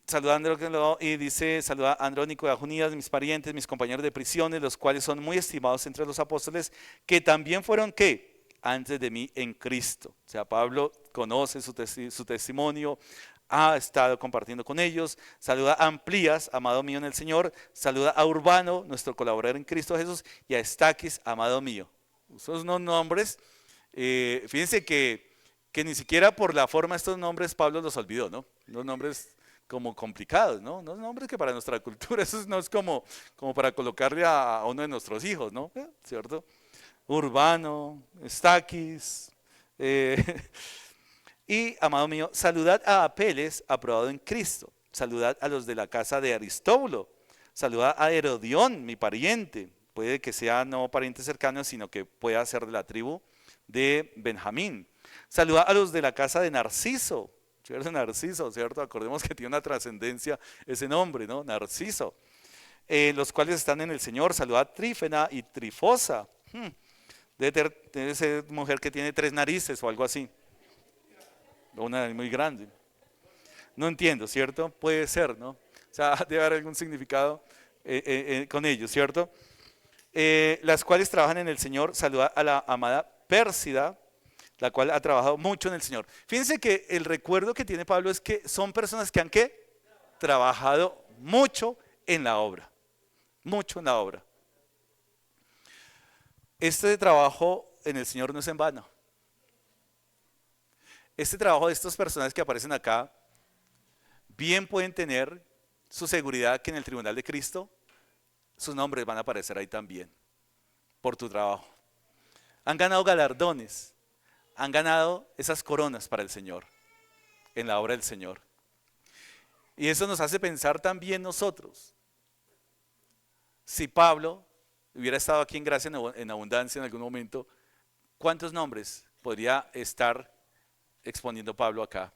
Saludando y dice, saluda a Andrónico y a Junías, mis parientes, mis compañeros de prisiones, los cuales son muy estimados entre los apóstoles, que también fueron, ¿qué? Antes de mí en Cristo. O sea, Pablo conoce su testimonio, ha estado compartiendo con ellos. Saluda a Amplías, amado mío en el Señor. Saluda a Urbano, nuestro colaborador en Cristo Jesús, y a Estaquis, amado mío. Esos no nombres, fíjense que ni siquiera por la forma de estos nombres Pablo los olvidó, ¿no? Los nombres como complicados, ¿no? Los nombres que para nuestra cultura, eso no es como para colocarle a uno de nuestros hijos, ¿no? ¿Cierto? Urbano, Estaquis, y amado mío, saludad a Apeles, aprobado en Cristo. Saludad a los de la casa de Aristóbulo. Saludad a Herodión, mi pariente. Puede que sea no pariente cercano, sino que pueda ser de la tribu de Benjamín. Saludad a los de la casa de Narciso. ¿Cierto? Narciso, ¿cierto? Acordemos que tiene una trascendencia ese nombre, ¿no? Narciso. Los cuales están en el Señor. Saludad a Trífena y Trifosa. Debe ser mujer que tiene 3 narices o algo así. Una nariz muy grande. No entiendo, ¿cierto? Puede ser, ¿no? O sea, debe haber algún significado con ellos, ¿cierto? Las cuales trabajan en el Señor. Saluda a la amada Pérsida, la cual ha trabajado mucho en el Señor. Fíjense que el recuerdo que tiene Pablo es que son personas que han ¿qué? Trabajado mucho en la obra. Mucho en la obra. Este trabajo en el Señor no es en vano. Este trabajo de estas personas que aparecen acá, bien pueden tener su seguridad que en el tribunal de Cristo sus nombres van a aparecer ahí también, por tu trabajo. Han ganado galardones, han ganado esas coronas para el Señor, en la obra del Señor. Y eso nos hace pensar también nosotros, si Pablo hubiera estado aquí en Gracia en Abundancia en algún momento, ¿cuántos nombres podría estar exponiendo Pablo acá?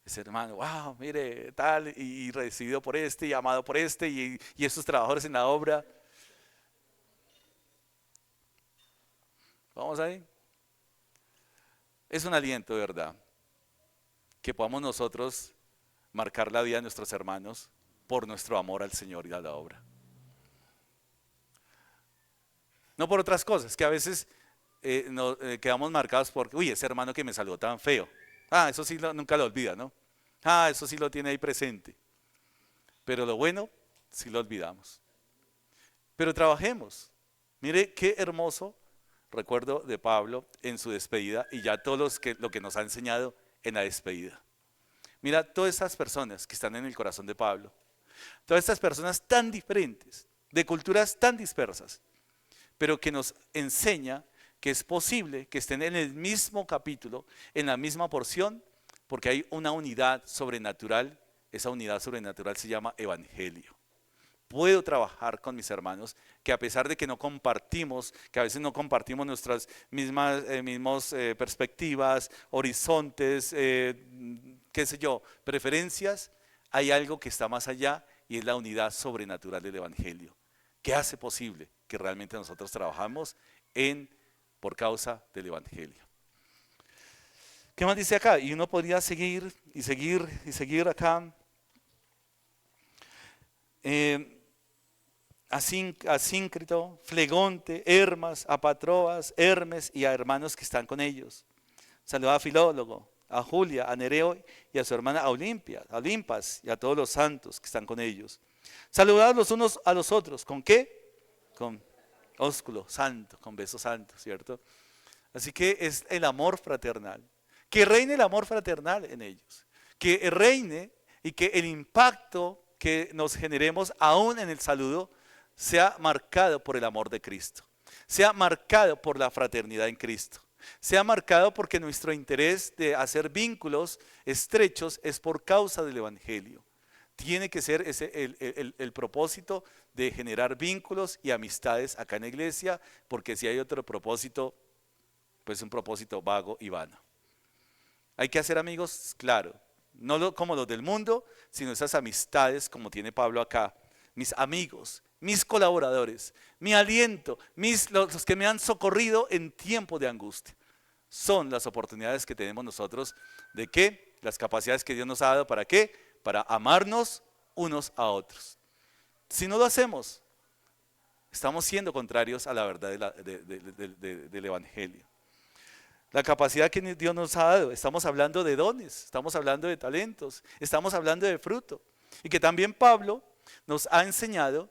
Ese hermano, wow, mire, tal, y recibido por este, y amado por este, y estos trabajadores en la obra. Vamos ahí. Es un aliento, de verdad, que podamos nosotros marcar la vida de nuestros hermanos por nuestro amor al Señor y a la obra. No por otras cosas, que a veces quedamos marcados por, uy, ese hermano que me saludó tan feo. Ah, eso sí nunca lo olvida, ¿no? Ah, eso sí lo tiene ahí presente. Pero lo bueno, sí lo olvidamos. Pero trabajemos. Mire qué hermoso recuerdo de Pablo en su despedida y ya todos lo que nos ha enseñado en la despedida. Mira todas estas personas que están en el corazón de Pablo. Todas estas personas tan diferentes, de culturas tan dispersas, pero que nos enseña que es posible que estén en el mismo capítulo, en la misma porción, porque hay una unidad sobrenatural. Esa unidad sobrenatural se llama evangelio. Puedo trabajar con mis hermanos que a pesar de que no compartimos, que a veces no compartimos nuestras mismas perspectivas, horizontes, qué sé yo, preferencias, hay algo que está más allá y es la unidad sobrenatural del evangelio, que hace posible que realmente nosotros trabajamos por causa del evangelio. ¿Qué más dice acá? Y uno podría seguir y seguir y seguir acá. Asíncrito, Flegonte, Hermas, a Patrobas, Hermes y a hermanos que están con ellos. Saluda a Filólogo, a Julia, a Nereo y a su hermana Olimpas y a todos los santos que están con ellos. Saludad los unos a los otros. ¿Con qué? Con ósculo santo, con beso santo, ¿cierto? Así que es el amor fraternal. Que reine el amor fraternal en ellos. Que reine y que el impacto que nos generemos aún en el saludo sea marcado por el amor de Cristo. Sea marcado por la fraternidad en Cristo. Sea marcado porque nuestro interés de hacer vínculos estrechos es por causa del Evangelio. Tiene que ser ese el propósito de generar vínculos y amistades acá en la iglesia, porque si hay otro propósito, pues un propósito vago y vano. Hay que hacer amigos, claro, no como los del mundo, sino esas amistades como tiene Pablo acá. Mis amigos, mis colaboradores, mi aliento, los que me han socorrido en tiempo de angustia. Son las oportunidades que tenemos nosotros de que las capacidades que Dios nos ha dado, ¿para qué? Para amarnos unos a otros. Si no lo hacemos, estamos siendo contrarios a la verdad del Evangelio. La capacidad que Dios nos ha dado, estamos hablando de dones, estamos hablando de talentos, estamos hablando de fruto. Y que también Pablo nos ha enseñado,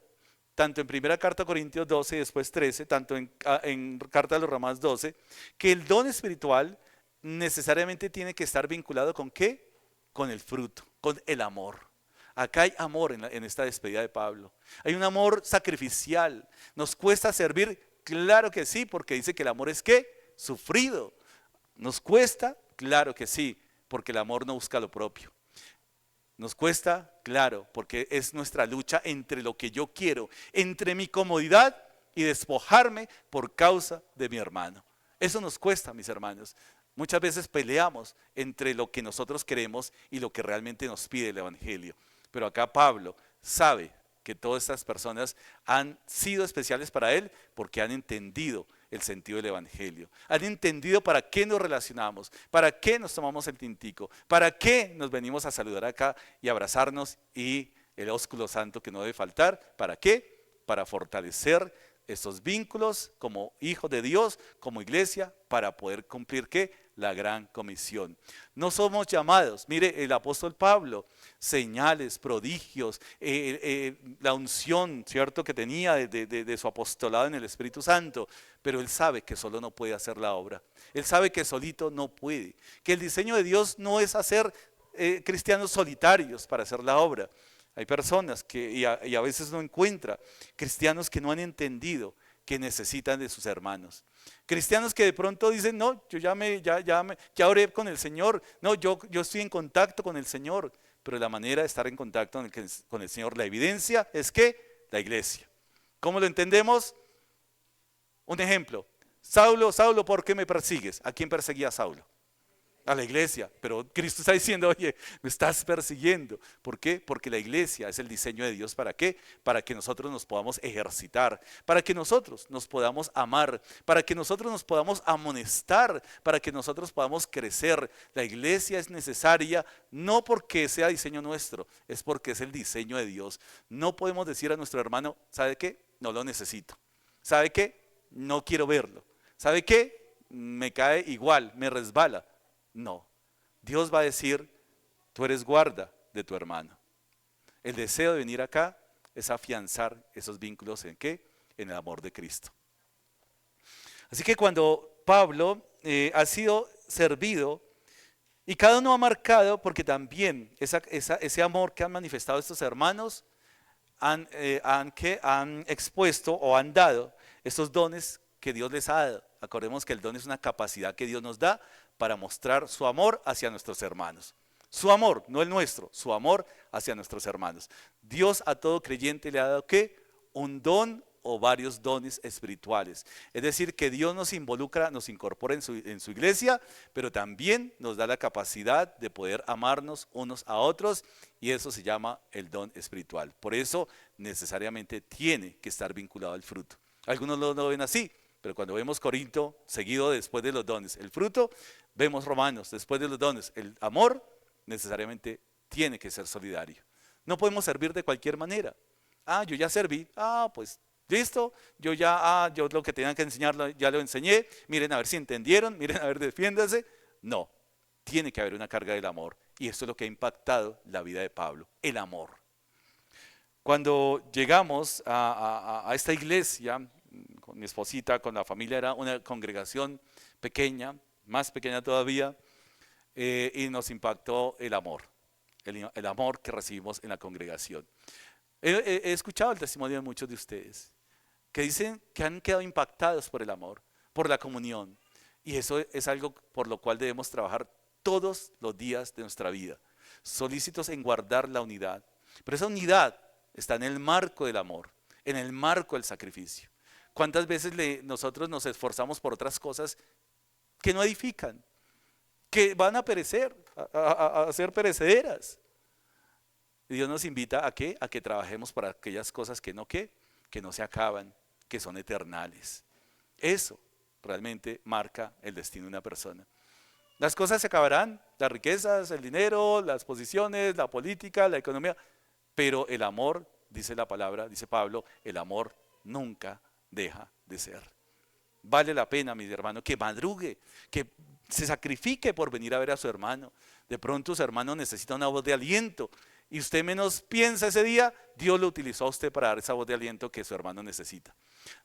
tanto en 1 Carta a Corintios 12 y después 13, tanto en Carta a los Romanos 12, que el don espiritual necesariamente tiene que estar vinculado ¿con qué? Con el fruto, con el amor. Acá hay amor en esta despedida de Pablo. Hay un amor sacrificial. ¿Nos cuesta servir? Claro que sí, porque dice que el amor es ¿qué? Sufrido. ¿Nos cuesta? Claro que sí, porque el amor no busca lo propio. ¿Nos cuesta? Claro, porque es nuestra lucha entre lo que yo quiero, entre mi comodidad y despojarme por causa de mi hermano. Eso nos cuesta, mis hermanos. Muchas veces peleamos entre lo que nosotros queremos y lo que realmente nos pide el Evangelio. Pero acá Pablo sabe que todas estas personas han sido especiales para él porque han entendido el sentido del Evangelio. Han entendido para qué nos relacionamos, para qué nos tomamos el tintico, para qué nos venimos a saludar acá y abrazarnos y el ósculo santo que no debe faltar. ¿Para qué? Para fortalecer estos vínculos como hijos de Dios, como iglesia, para poder cumplir ¿qué? La gran comisión. No somos llamados, mire el apóstol Pablo, señales, prodigios, la unción, ¿cierto? Que tenía de su apostolado en el Espíritu Santo, pero él sabe que solo no puede hacer la obra. Él sabe que solito no puede, que el diseño de Dios no es hacer cristianos solitarios para hacer la obra. Hay personas que, y a veces no encuentra, cristianos que no han entendido que necesitan de sus hermanos. Cristianos que de pronto dicen, no, yo ya oré con el Señor, no, yo estoy en contacto con el Señor, pero la manera de estar en contacto con el Señor, la evidencia es que la iglesia. ¿Cómo lo entendemos? Un ejemplo, Saulo, ¿por qué me persigues? ¿A quién perseguía Saulo? A la iglesia, pero Cristo está diciendo, oye, me estás persiguiendo. ¿Por qué? Porque la iglesia es el diseño de Dios. ¿Para qué? Para que nosotros nos podamos ejercitar, para que nosotros nos podamos amar, para que nosotros nos podamos amonestar, para que nosotros podamos crecer. La iglesia es necesaria no porque sea diseño nuestro, es porque es el diseño de Dios. No podemos decir a nuestro hermano, ¿sabe qué? No lo necesito. ¿Sabe qué? No quiero verlo. ¿Sabe qué? Me cae igual, me resbala. No, Dios va a decir, tú eres guarda de tu hermano. El deseo de venir acá es afianzar esos vínculos ¿en qué? En el amor de Cristo. Así que cuando Pablo ha sido servido y cada uno ha marcado, porque también ese amor que han manifestado estos hermanos han expuesto o han dado estos dones que Dios les ha dado. Acordemos que el don es una capacidad que Dios nos da para mostrar su amor hacia nuestros hermanos. Su amor, no el nuestro, su amor hacia nuestros hermanos. Dios a todo creyente le ha dado ¿qué? Un don o varios dones espirituales. Es decir, que Dios nos involucra, nos incorpora en su iglesia, pero también nos da la capacidad de poder amarnos unos a otros y eso se llama el don espiritual. Por eso necesariamente tiene que estar vinculado al fruto. Algunos lo ven así, pero cuando vemos Corinto, seguido después de los dones, el fruto, vemos Romanos, después de los dones, el amor necesariamente tiene que ser solidario. No podemos servir de cualquier manera. yo ya serví. Pues listo, yo lo que tenía que enseñarlo ya lo enseñé. Miren a ver si entendieron, miren a ver, defiéndase. No, tiene que haber una carga del amor. Y esto es lo que ha impactado la vida de Pablo, el amor. Cuando llegamos a esta iglesia, con mi esposita, con la familia, era una congregación pequeña, más pequeña todavía, y nos impactó el amor, el amor que recibimos en la congregación. He escuchado el testimonio de muchos de ustedes que dicen que han quedado impactados por el amor, por la comunión, y eso es algo por lo cual debemos trabajar todos los días de nuestra vida, solícitos en guardar la unidad. Pero esa unidad está en el marco del amor, en el marco del sacrificio. ¿Cuántas veces nosotros nos esforzamos por otras cosas que no edifican, que van a perecer, a ser perecederas? Y Dios nos invita ¿a qué? A que trabajemos para aquellas cosas que no se acaban, que son eternales. Eso realmente marca el destino de una persona. Las cosas se acabarán, las riquezas, el dinero, las posiciones, la política, la economía, pero el amor, dice la palabra, dice Pablo, el amor nunca deja de ser. Vale la pena, mi hermano, que madrugue, que se sacrifique por venir a ver a su hermano. De pronto su hermano necesita una voz de aliento y usted menos piensa ese día, Dios lo utilizó a usted para dar esa voz de aliento que su hermano necesita.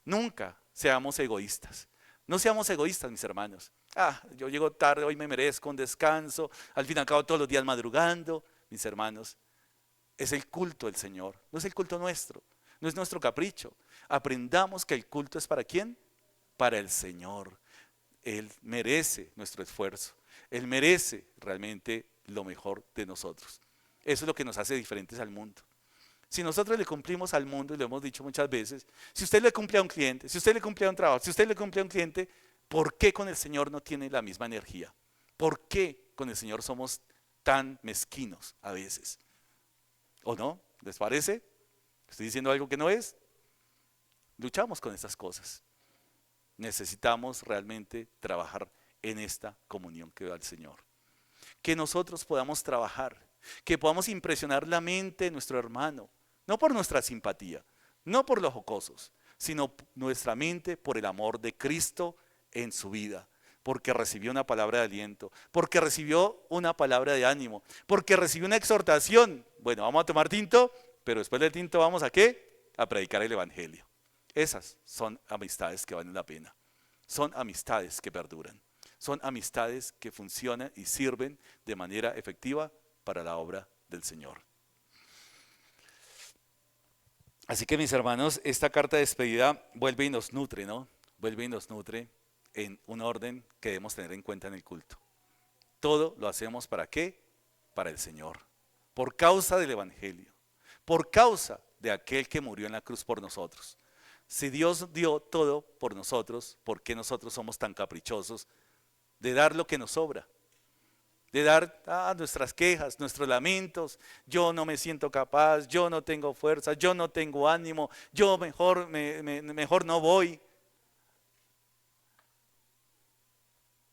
Nunca seamos egoístas. No seamos egoístas, mis hermanos. Yo llego tarde, hoy me merezco un descanso, al fin y al cabo todos los días madrugando. Mis hermanos, es el culto del Señor, no es el culto nuestro, no es nuestro capricho. Aprendamos que el culto es ¿para quién? Para el Señor. Él merece nuestro esfuerzo, Él merece realmente lo mejor de nosotros. Eso es lo que nos hace diferentes al mundo. Si nosotros le cumplimos al mundo, y lo hemos dicho muchas veces, si usted le cumple a un cliente, si usted le cumple a un trabajo, si usted le cumple a un cliente, ¿por qué con el Señor no tiene la misma energía? ¿Por qué con el Señor somos tan mezquinos a veces? ¿O no? ¿Les parece? ¿Estoy diciendo algo que no es? Luchamos con estas cosas. Necesitamos realmente trabajar en esta comunión que da el Señor. Que nosotros podamos trabajar, que podamos impresionar la mente de nuestro hermano, no por nuestra simpatía, no por los jocosos, sino nuestra mente por el amor de Cristo en su vida, porque recibió una palabra de aliento, porque recibió una palabra de ánimo, porque recibió una exhortación. Bueno, vamos a tomar tinto, pero después del tinto vamos ¿a qué? A predicar el evangelio. Esas son amistades que valen la pena, son amistades que perduran, son amistades que funcionan y sirven de manera efectiva para la obra del Señor. Así que mis hermanos, esta carta de despedida vuelve y nos nutre, ¿no? Vuelve y nos nutre en un orden que debemos tener en cuenta en el culto. Todo lo hacemos ¿para qué? Para el Señor, por causa del evangelio, por causa de aquel que murió en la cruz por nosotros. Si Dios dio todo por nosotros, ¿por qué nosotros somos tan caprichosos de dar lo que nos sobra? De dar nuestras quejas, nuestros lamentos. Yo no me siento capaz, yo no tengo fuerza, yo no tengo ánimo, yo mejor no voy.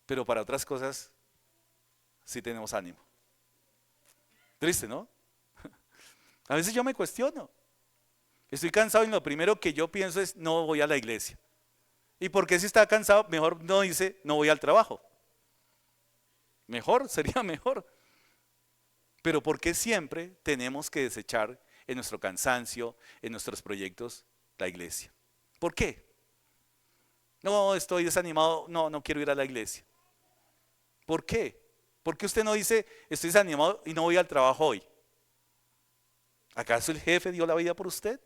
Pero para otras cosas sí tenemos ánimo. Triste, ¿no? A veces yo me cuestiono. Estoy cansado y lo primero que yo pienso es no voy a la iglesia. ¿Y por qué si está cansado? Mejor no dice no voy al trabajo. Mejor, sería mejor. Pero ¿por qué siempre tenemos que desechar en nuestro cansancio, en nuestros proyectos, la iglesia? ¿Por qué? No, estoy desanimado, no quiero ir a la iglesia. ¿Por qué? ¿Por qué usted no dice estoy desanimado y no voy al trabajo hoy? ¿Acaso el jefe dio la vida por usted?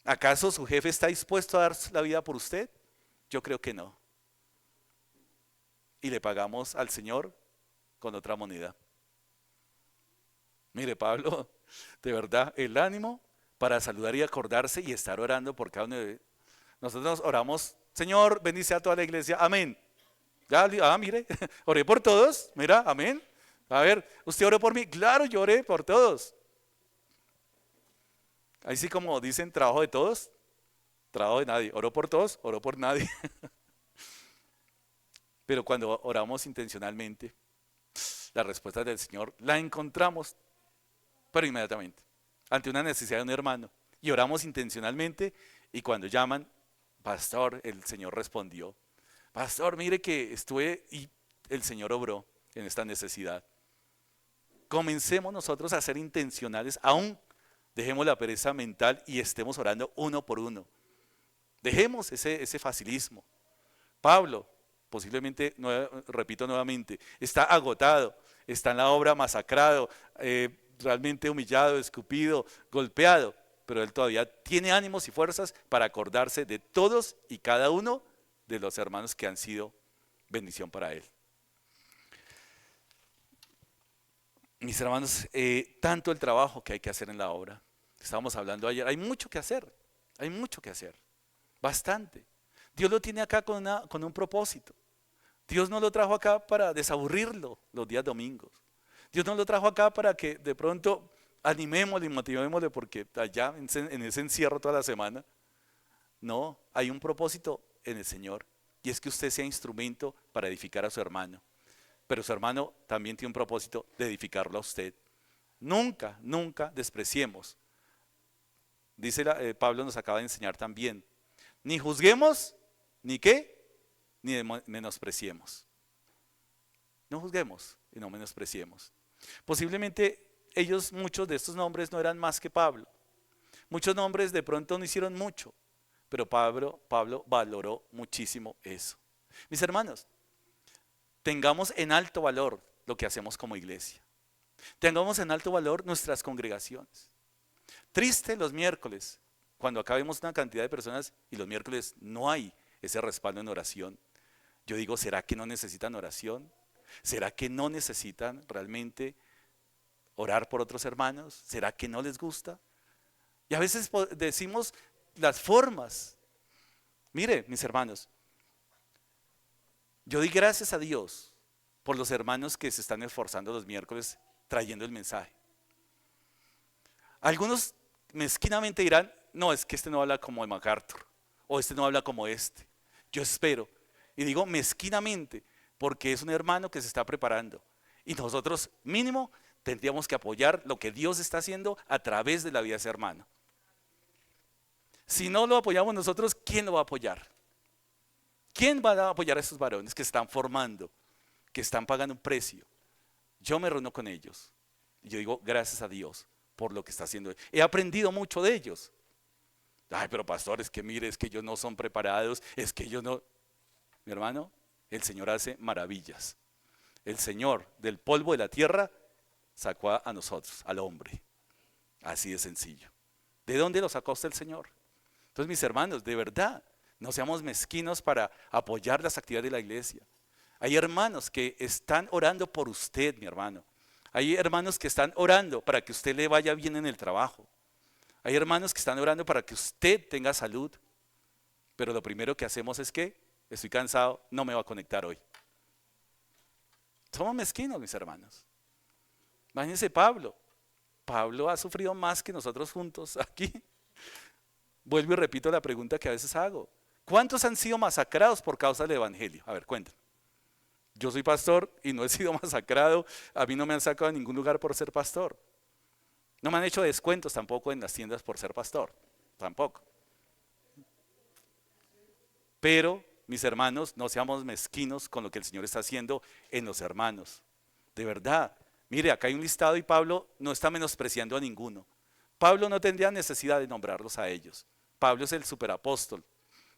¿Acaso su jefe está dispuesto a dar la vida por usted? Yo creo que no. Y le pagamos al Señor con otra moneda. Mire, Pablo, de verdad, el ánimo para saludar y acordarse y estar orando por cada uno de nosotros. Oramos, Señor, bendice a toda la iglesia, amén. Ya, mire, oré por todos, mira, amén. A ver, ¿usted oró por mí? Claro, yo oré por todos. Ahí sí como dicen, trabajo de todos, trabajo de nadie. Oró por todos, oró por nadie. Pero cuando oramos intencionalmente, la respuesta del Señor la encontramos, pero inmediatamente. ante una necesidad de un hermano y oramos intencionalmente y cuando llaman, pastor, el Señor respondió. Pastor, mire que estuve y el Señor obró en esta necesidad. Comencemos nosotros a ser intencionales, aún dejemos la pereza mental y estemos orando uno por uno. Dejemos ese facilismo. Pablo, posiblemente, repito nuevamente, está agotado, está en la obra masacrado, realmente humillado, escupido, golpeado, pero él todavía tiene ánimos y fuerzas para acordarse de todos y cada uno de los hermanos que han sido bendición para él. Mis hermanos, tanto el trabajo que hay que hacer en la obra, estábamos hablando ayer, hay mucho que hacer, bastante. Dios lo tiene acá con un propósito. Dios no lo trajo acá para desaburrirlo los días domingos. Dios no lo trajo acá para que de pronto animémosle y motivémosle porque allá en ese encierro toda la semana. No, hay un propósito en el Señor y es que usted sea instrumento para edificar a su hermano. Pero su hermano también tiene un propósito de edificarlo a usted. Nunca, nunca despreciemos. Dice Pablo nos acaba de enseñar también. Ni juzguemos, ni qué, ni menospreciemos. No juzguemos y no menospreciemos. Posiblemente muchos de estos nombres no eran más que Pablo. Muchos nombres de pronto no hicieron mucho, pero Pablo valoró muchísimo eso. Mis hermanos, tengamos en alto valor lo que hacemos como iglesia. Tengamos en alto valor nuestras congregaciones. Triste los miércoles, cuando acá vemos una cantidad de personas y los miércoles no hay ese respaldo en oración. Yo digo, ¿será que no necesitan oración? ¿Será que no necesitan realmente orar por otros hermanos? ¿Será que no les gusta? Y a veces decimos las formas. Mire, mis hermanos, yo doy gracias a Dios por los hermanos que se están esforzando los miércoles trayendo el mensaje. Algunos mezquinamente dirán, no, es que este no habla como el MacArthur, o este no habla como este. Yo espero, y digo mezquinamente, porque es un hermano que se está preparando. Y nosotros mínimo tendríamos que apoyar lo que Dios está haciendo a través de la vida de ese hermano. Si no lo apoyamos nosotros, ¿quién lo va a apoyar? ¿Quién va a apoyar a esos varones que están formando, que están pagando un precio? Yo me reúno con ellos. Y yo digo, gracias a Dios por lo que está haciendo. He aprendido mucho de ellos. Ay, pero pastor, es que mire, es que ellos no son preparados, es que ellos no... Mi hermano, el Señor hace maravillas. El Señor del polvo de la tierra sacó a nosotros, al hombre. Así de sencillo. ¿De dónde lo sacó usted el Señor? Entonces, mis hermanos, de verdad, no seamos mezquinos para apoyar las actividades de la iglesia. Hay hermanos que están orando por usted, mi hermano. Hay hermanos que están orando para que usted le vaya bien en el trabajo. Hay hermanos que están orando para que usted tenga salud. Pero lo primero que hacemos es que estoy cansado, no me voy a conectar hoy. Somos mezquinos, mis hermanos. Imagínense Pablo. Pablo ha sufrido más que nosotros juntos aquí. Vuelvo y repito la pregunta que a veces hago. ¿Cuántos han sido masacrados por causa del evangelio? A ver, cuéntenme. Yo soy pastor y no he sido masacrado. A mí no me han sacado a ningún lugar por ser pastor. No me han hecho descuentos tampoco en las tiendas por ser pastor. Tampoco. Pero, mis hermanos, no seamos mezquinos con lo que el Señor está haciendo en los hermanos. De verdad. Mire, acá hay un listado y Pablo no está menospreciando a ninguno. Pablo no tendría necesidad de nombrarlos a ellos. Pablo es el superapóstol.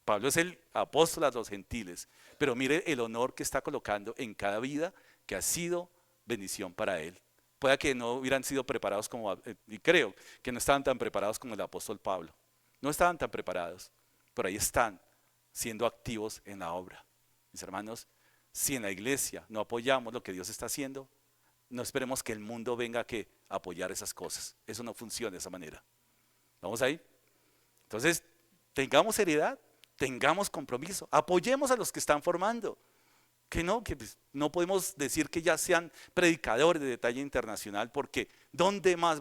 Pablo es el apóstol a los gentiles. Pero mire el honor que está colocando en cada vida que ha sido bendición para él. Pueda que no hubieran sido preparados y creo que no estaban tan preparados como el apóstol Pablo. No estaban tan preparados, pero ahí están siendo activos en la obra. Mis hermanos, si en la iglesia no apoyamos lo que Dios está haciendo, no esperemos que el mundo venga a apoyar esas cosas. Eso no funciona de esa manera. ¿Vamos ahí? Entonces, tengamos seriedad, tengamos compromiso, apoyemos a los que están formando. Que no podemos decir que ya sean predicadores de talla internacional, porque ¿dónde más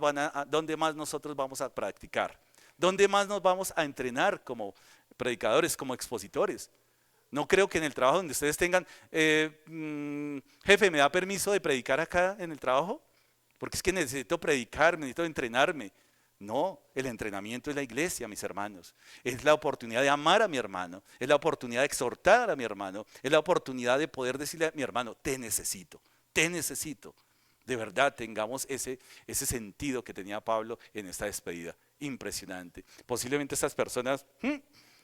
nosotros vamos a practicar? ¿Dónde más nos vamos a entrenar como predicadores, como expositores? No creo que en el trabajo donde ustedes tengan, jefe, ¿me da permiso de predicar acá en el trabajo? Porque es que necesito predicar, necesito entrenarme. No, el entrenamiento es la iglesia, mis hermanos. Es la oportunidad de amar a mi hermano, es la oportunidad de exhortar a mi hermano, es la oportunidad de poder decirle a mi hermano, te necesito, te necesito. De verdad tengamos ese sentido que tenía Pablo en esta despedida. Impresionante. Posiblemente estas personas,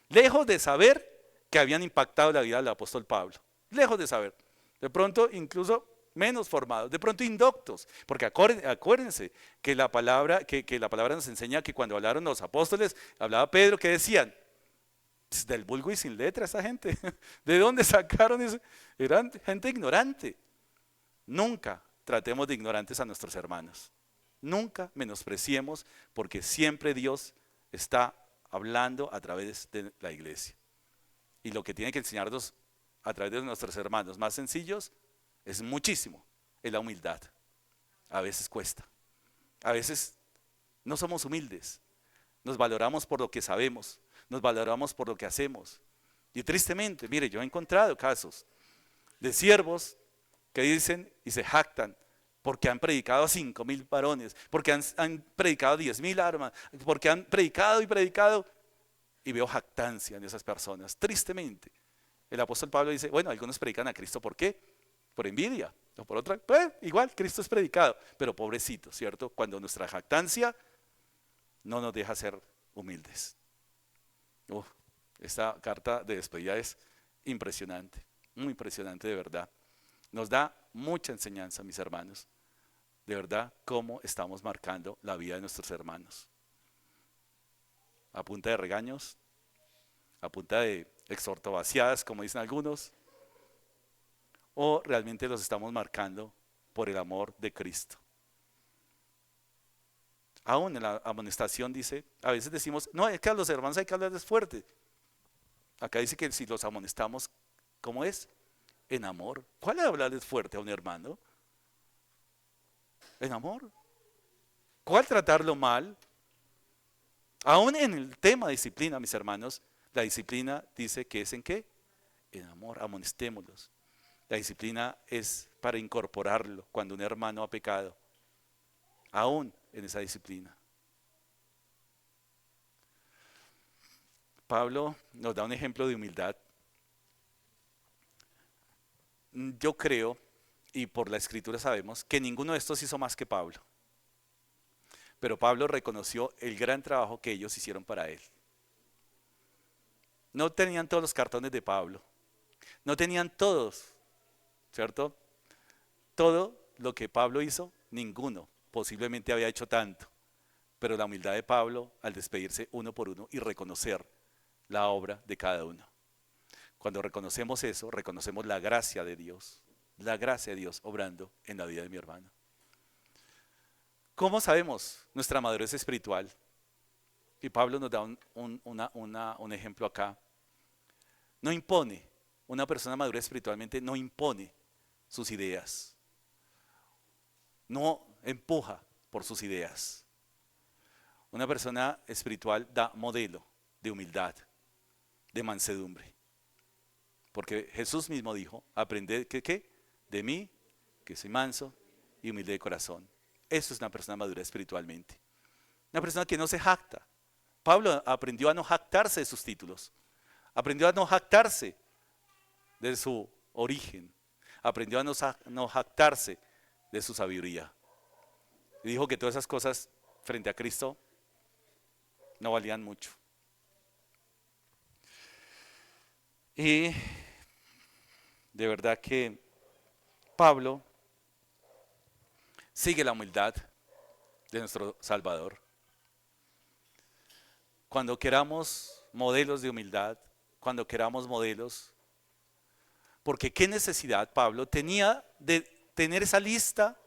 lejos de saber que habían impactado la vida del apóstol Pablo, lejos de saber, de pronto incluso menos formados, de pronto indoctos, porque acuérdense que la palabra nos enseña que cuando hablaron los apóstoles, hablaba Pedro, que decían, del vulgo y sin letra esa gente, ¿de dónde sacaron eso? Eran gente ignorante. Nunca tratemos de ignorantes a nuestros hermanos, nunca menospreciemos, porque siempre Dios está hablando a través de la iglesia, y lo que tiene que enseñarnos a través de nuestros hermanos más sencillos es muchísimo, es la humildad. A veces cuesta, a veces no somos humildes, nos valoramos por lo que sabemos, nos valoramos por lo que hacemos. Y tristemente, mire, yo he encontrado casos de siervos que dicen y se jactan porque han predicado a 5,000 varones, porque han predicado 10,000 armas, porque han predicado y predicado, y veo jactancia en esas personas, tristemente. El apóstol Pablo dice, bueno, algunos predican a Cristo, ¿por qué? Por envidia, o por otra, pues igual Cristo es predicado, pero pobrecito, ¿cierto? Cuando nuestra jactancia no nos deja ser humildes. Esta carta de despedida es impresionante, muy impresionante de verdad. Nos da mucha enseñanza, mis hermanos, de verdad, cómo estamos marcando la vida de nuestros hermanos. A punta de regaños, a punta de exhortovaciadas, como dicen algunos, o realmente los estamos marcando por el amor de Cristo. Aún en la amonestación dice, a veces decimos, no, es que a los hermanos hay que hablarles fuerte. Acá dice que si los amonestamos, ¿cómo es? En amor. ¿Cuál es hablarles fuerte a un hermano? En amor. ¿Cuál tratarlo mal? Aún en el tema disciplina, mis hermanos, la disciplina dice que es ¿en qué? En amor, amonestémoslos. La disciplina es para incorporarlo cuando un hermano ha pecado, aún en esa disciplina. Pablo nos da un ejemplo de humildad. Yo creo, y por la escritura sabemos, que ninguno de estos hizo más que Pablo. Pero Pablo reconoció el gran trabajo que ellos hicieron para él. No tenían todos los cartones de Pablo, no tenían todos, ¿cierto? Todo lo que Pablo hizo, ninguno posiblemente había hecho tanto, pero la humildad de Pablo al despedirse uno por uno y reconocer la obra de cada uno. Cuando reconocemos eso, reconocemos la gracia de Dios obrando en la vida de mi hermano. ¿Cómo sabemos nuestra madurez espiritual? Y Pablo nos da un ejemplo acá. No impone, una persona madura espiritualmente no impone sus ideas, no empuja por sus ideas. Una persona espiritual da modelo de humildad, de mansedumbre. Porque Jesús mismo dijo, aprended ¿qué? De mí, que soy manso y humilde de corazón. Eso es una persona madura espiritualmente. Una persona que no se jacta. Pablo aprendió a no jactarse de sus títulos. Aprendió a no jactarse de su origen. Aprendió a no jactarse de su sabiduría. Y dijo que todas esas cosas frente a Cristo no valían mucho. Y de verdad que Pablo sigue la humildad de nuestro Salvador. Cuando queramos modelos de humildad, cuando queramos modelos, porque qué necesidad Pablo tenía de tener esa lista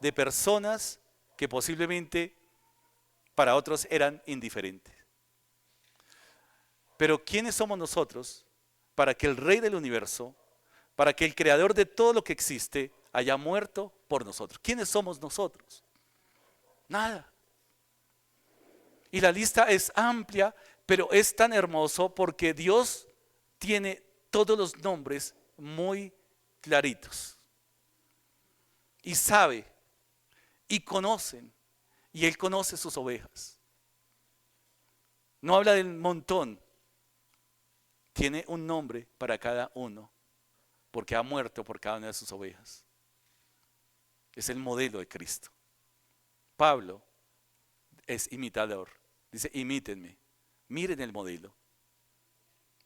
de personas que posiblemente para otros eran indiferentes. Pero ¿quiénes somos nosotros para que el Rey del universo, para que el Creador de todo lo que existe haya muerto por nosotros? ¿Quiénes somos nosotros? Nada. Y la lista es amplia, pero es tan hermoso porque Dios tiene todos los nombres muy claritos. Y sabe, y conocen, y Él conoce sus ovejas. No habla del montón. Tiene un nombre para cada uno, porque ha muerto por cada una de sus ovejas. Es el modelo de Cristo. Pablo es imitador. Dice, imítenme, miren el modelo.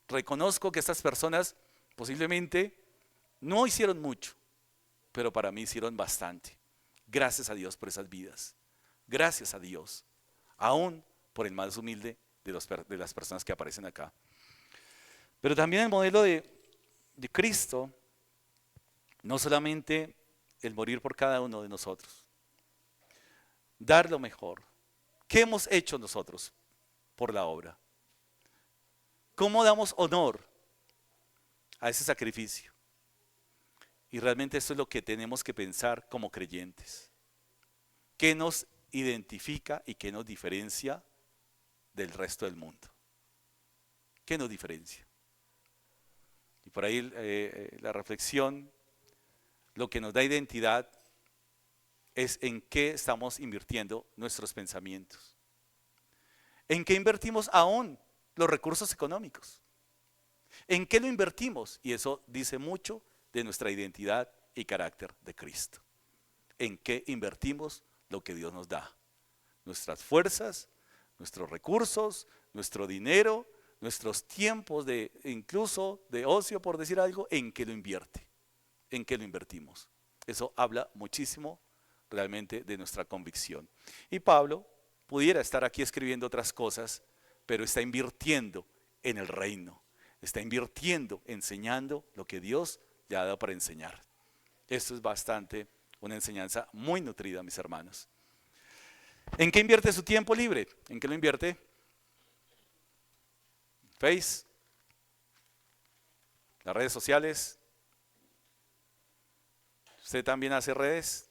Reconozco que estas personas posiblemente no hicieron mucho, pero para mí hicieron bastante. Gracias a Dios por esas vidas. Gracias a Dios, aún por el más humilde de las personas que aparecen acá. Pero también el modelo de Cristo, no solamente el morir por cada uno de nosotros, dar lo mejor. ¿Qué hemos hecho nosotros por la obra? ¿Cómo damos honor a ese sacrificio? Y realmente esto es lo que tenemos que pensar como creyentes. ¿Qué nos identifica y qué nos diferencia del resto del mundo? ¿Qué nos diferencia? Y por ahí la reflexión, lo que nos da identidad es en qué estamos invirtiendo nuestros pensamientos. ¿En qué invertimos aún los recursos económicos? ¿En qué lo invertimos? Y eso dice mucho de nuestra identidad y carácter de Cristo. ¿En qué invertimos lo que Dios nos da? Nuestras fuerzas, nuestros recursos, nuestro dinero, nuestros tiempos incluso de ocio, por decir algo, ¿en qué lo invierte? ¿En qué lo invertimos? Eso habla muchísimo realmente de nuestra convicción. Y Pablo pudiera estar aquí escribiendo otras cosas, pero está invirtiendo en el reino, está invirtiendo, enseñando lo que Dios le ha dado para enseñar. Esto es bastante una enseñanza muy nutrida, mis hermanos. ¿En qué invierte su tiempo libre? ¿En qué lo invierte? Face, las redes sociales. ¿Usted también hace redes?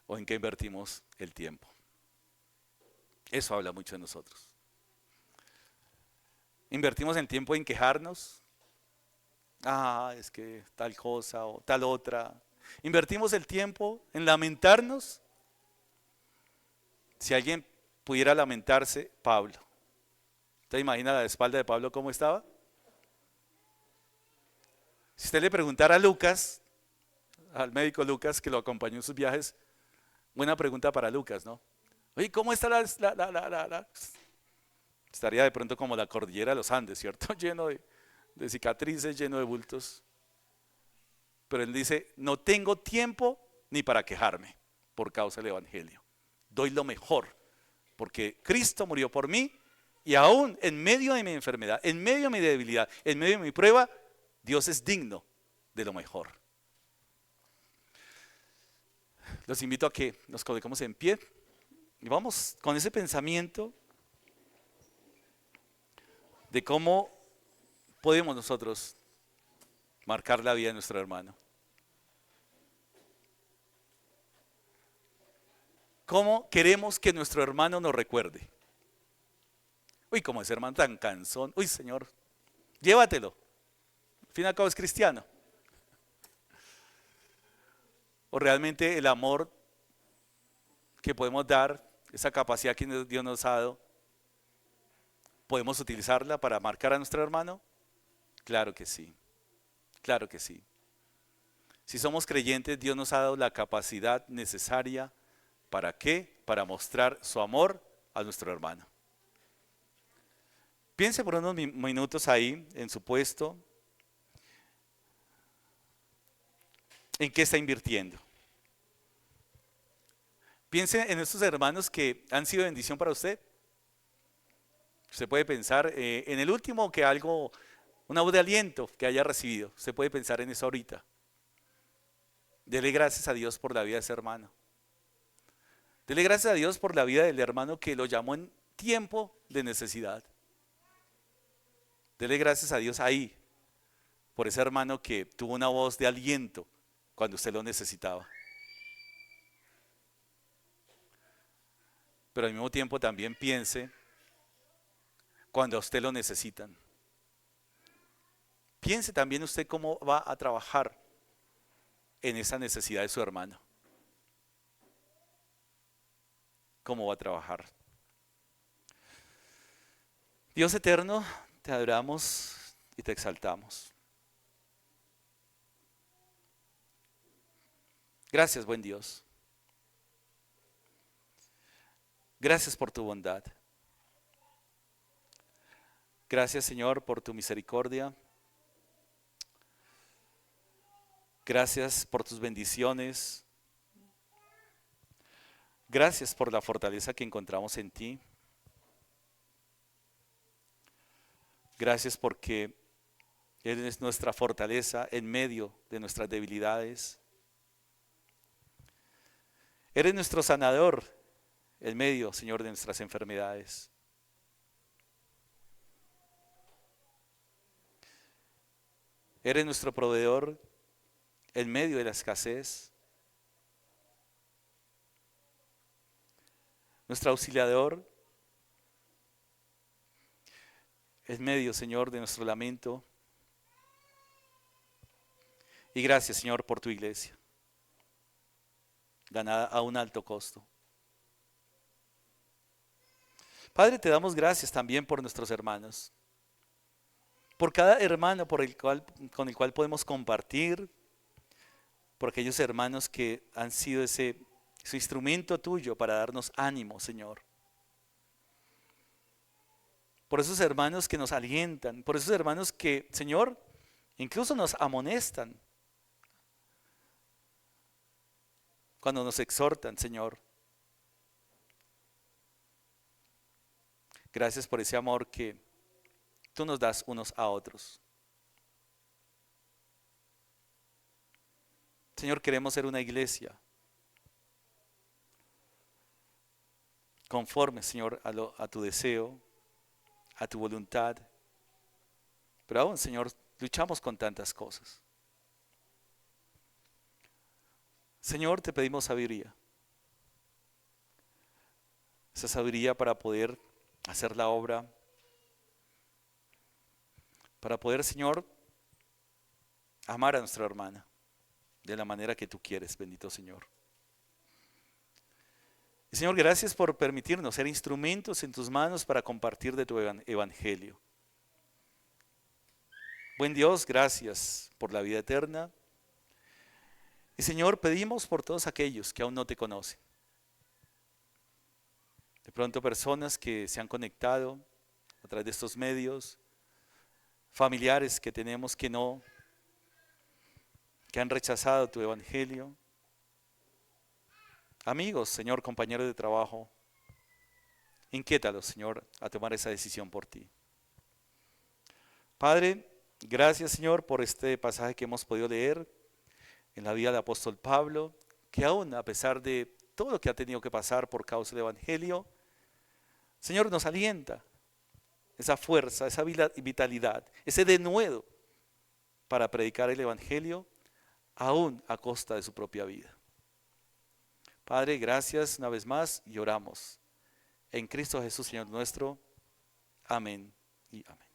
¿O en qué invertimos el tiempo? Eso habla mucho de nosotros. ¿Invertimos el tiempo en quejarnos? Es que tal cosa o tal otra. ¿Invertimos el tiempo en lamentarnos? Si alguien pudiera lamentarse, Pablo. ¿Usted imagina la espalda de Pablo cómo estaba? Si usted le preguntara a Lucas, al médico Lucas que lo acompañó en sus viajes, buena pregunta para Lucas, ¿no? Oye, ¿cómo está Estaría de pronto como la cordillera de los Andes, ¿cierto? Lleno de cicatrices, lleno de bultos. Pero él dice, no tengo tiempo ni para quejarme por causa del Evangelio. Doy lo mejor, porque Cristo murió por mí y aún en medio de mi enfermedad, en medio de mi debilidad, en medio de mi prueba, Dios es digno de lo mejor. Los invito a que nos coloquemos en pie y vamos con ese pensamiento de cómo podemos nosotros marcar la vida de nuestro hermano. ¿Cómo queremos que nuestro hermano nos recuerde? Uy, como ese hermano tan cansón. Uy, Señor, llévatelo. Al fin y al cabo es cristiano. O realmente el amor que podemos dar, esa capacidad que Dios nos ha dado, ¿podemos utilizarla para marcar a nuestro hermano? Claro que sí, claro que sí. Si somos creyentes, Dios nos ha dado la capacidad necesaria. ¿Para qué? Para mostrar su amor a nuestro hermano. Piense por unos minutos ahí en su puesto. ¿En qué está invirtiendo? Piense en estos hermanos que han sido bendición para usted. Usted puede pensar en el último una voz de aliento que haya recibido. Usted puede pensar en eso ahorita. Dele gracias a Dios por la vida de ese hermano. Dele gracias a Dios por la vida del hermano que lo llamó en tiempo de necesidad. Dele gracias a Dios ahí, por ese hermano que tuvo una voz de aliento cuando usted lo necesitaba. Pero al mismo tiempo también piense cuando a usted lo necesitan. Piense también usted cómo va a trabajar en esa necesidad de su hermano. ¿Cómo va a trabajar? Dios eterno, te adoramos y te exaltamos. Gracias, buen Dios. Gracias por tu bondad. Gracias, Señor, por tu misericordia. Gracias por tus bendiciones. Gracias por la fortaleza que encontramos en ti. Gracias porque eres nuestra fortaleza en medio de nuestras debilidades. Eres nuestro sanador en medio, Señor, de nuestras enfermedades. Eres nuestro proveedor en medio de la escasez. Nuestro auxiliador en medio, Señor, de nuestro lamento. Y gracias, Señor, por tu iglesia, ganada a un alto costo. Padre, te damos gracias también por nuestros hermanos, por cada hermano con el cual podemos compartir, por aquellos hermanos que han sido ese instrumento tuyo para darnos ánimo, Señor. Por esos hermanos que nos alientan, por esos hermanos que, Señor, incluso nos amonestan cuando nos exhortan, Señor. Gracias por ese amor que tú nos das unos a otros. Señor, queremos ser una iglesia conforme, Señor, a tu deseo, a tu voluntad. Pero aún, Señor, luchamos con tantas cosas. Señor, te pedimos sabiduría. Esa sabiduría para poder hacer la obra, para poder, Señor, amar a nuestra hermana de la manera que tú quieres, bendito Señor. Y Señor, gracias por permitirnos ser instrumentos en tus manos para compartir de tu evangelio. Buen Dios, gracias por la vida eterna. Y Señor, pedimos por todos aquellos que aún no te conocen. De pronto personas que se han conectado a través de estos medios, familiares que tenemos que han rechazado tu evangelio. Amigos, Señor, compañeros de trabajo, inquiétalos, Señor, a tomar esa decisión por ti. Padre, gracias, Señor, por este pasaje que hemos podido leer en la vida del apóstol Pablo, que aún a pesar de todo lo que ha tenido que pasar por causa del evangelio, Señor, nos alienta esa fuerza, esa vitalidad, ese denuedo para predicar el evangelio aún a costa de su propia vida. Padre, gracias una vez más y oramos en Cristo Jesús, Señor nuestro. Amén y amén.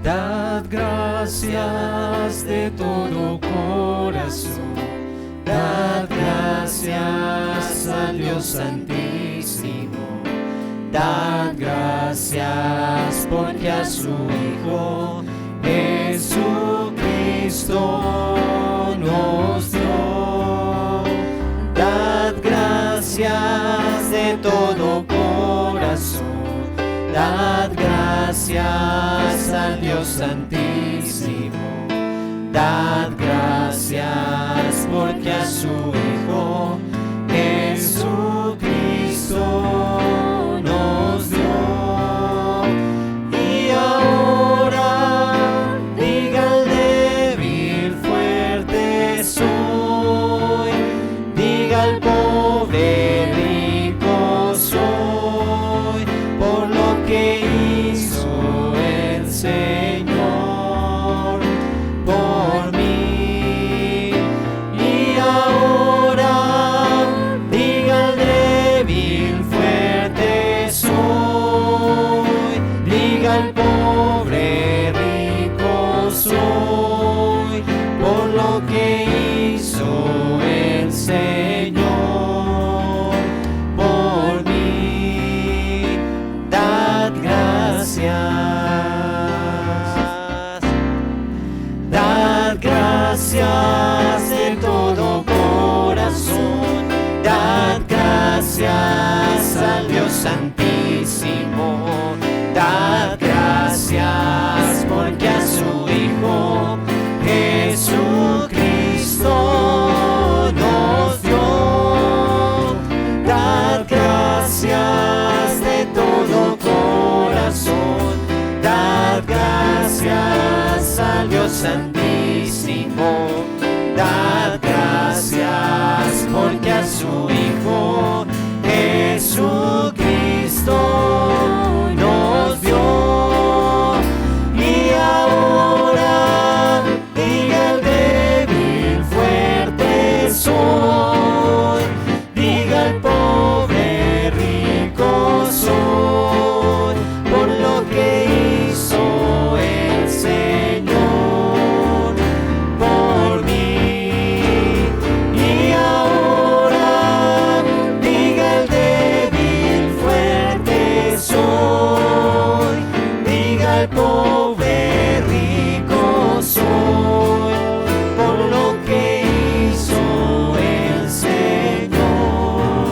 Dad gracias de todo corazón, dad gracias al Dios Santísimo, dad gracias porque a su Hijo Jesucristo nos dio. Dad gracias de todo corazón, dad gracias al Dios Santísimo, dad gracias porque a su Hijo Jesucristo nos dio. Y ahora diga al débil, fuerte soy, diga al pobre, rico soy, por lo que hizo el Señor por mí. Y ahora diga al débil, fuerte soy, diga al pobre, rico soy, por lo que hizo el Señor por mí. Dad gracias, dad gracias de todo corazón, dad gracias al Dios Santísimo, dad gracias porque a su Hijo Jesucristo nos dio. Dad gracias de todo corazón, dad gracias al Dios Santísimo, dad gracias porque a su Hijo Jesucristo nos dio. Y ahora diga el débil, fuerte soy, diga el pobre, rico soy, por lo que hizo el Señor por mí. Y ahora diga el débil, fuerte soy, diga el pobre, rico soy, por lo que hizo el Señor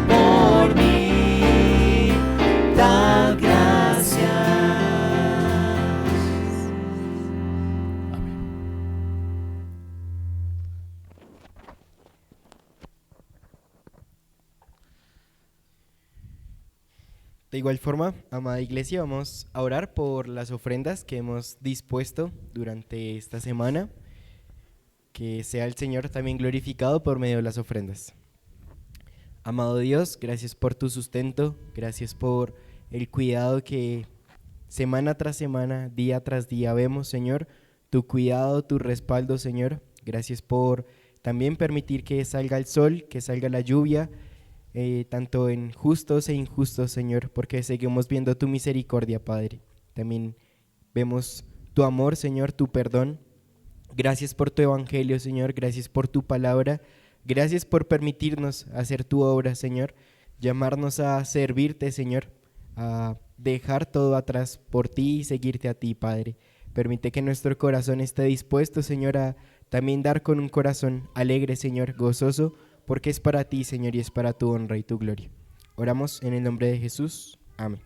por mí. Dad gracias. De igual forma, amada iglesia, vamos a orar por las ofrendas que hemos dispuesto durante esta semana. Que sea el Señor también glorificado por medio de las ofrendas. Amado Dios, gracias por tu sustento, gracias por el cuidado que semana tras semana, día tras día vemos, Señor. Tu cuidado, tu respaldo, Señor. Gracias por también permitir que salga el sol, que salga la lluvia, tanto en justos e injustos, Señor, porque seguimos viendo tu misericordia, Padre. También vemos tu amor, Señor, tu perdón. Gracias por tu evangelio, Señor, gracias por tu palabra, gracias por permitirnos hacer tu obra, Señor, llamarnos a servirte, Señor, a dejar todo atrás por ti y seguirte a ti, Padre. Permite que nuestro corazón esté dispuesto, Señor, a también dar con un corazón alegre, Señor, gozoso, porque es para ti, Señor, y es para tu honra y tu gloria. Oramos en el nombre de Jesús. Amén.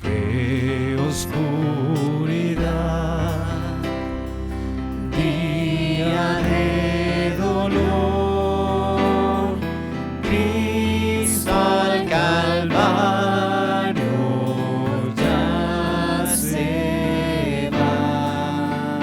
Qué oscuridad, día de dolor, Cristo al Calvario ya se va.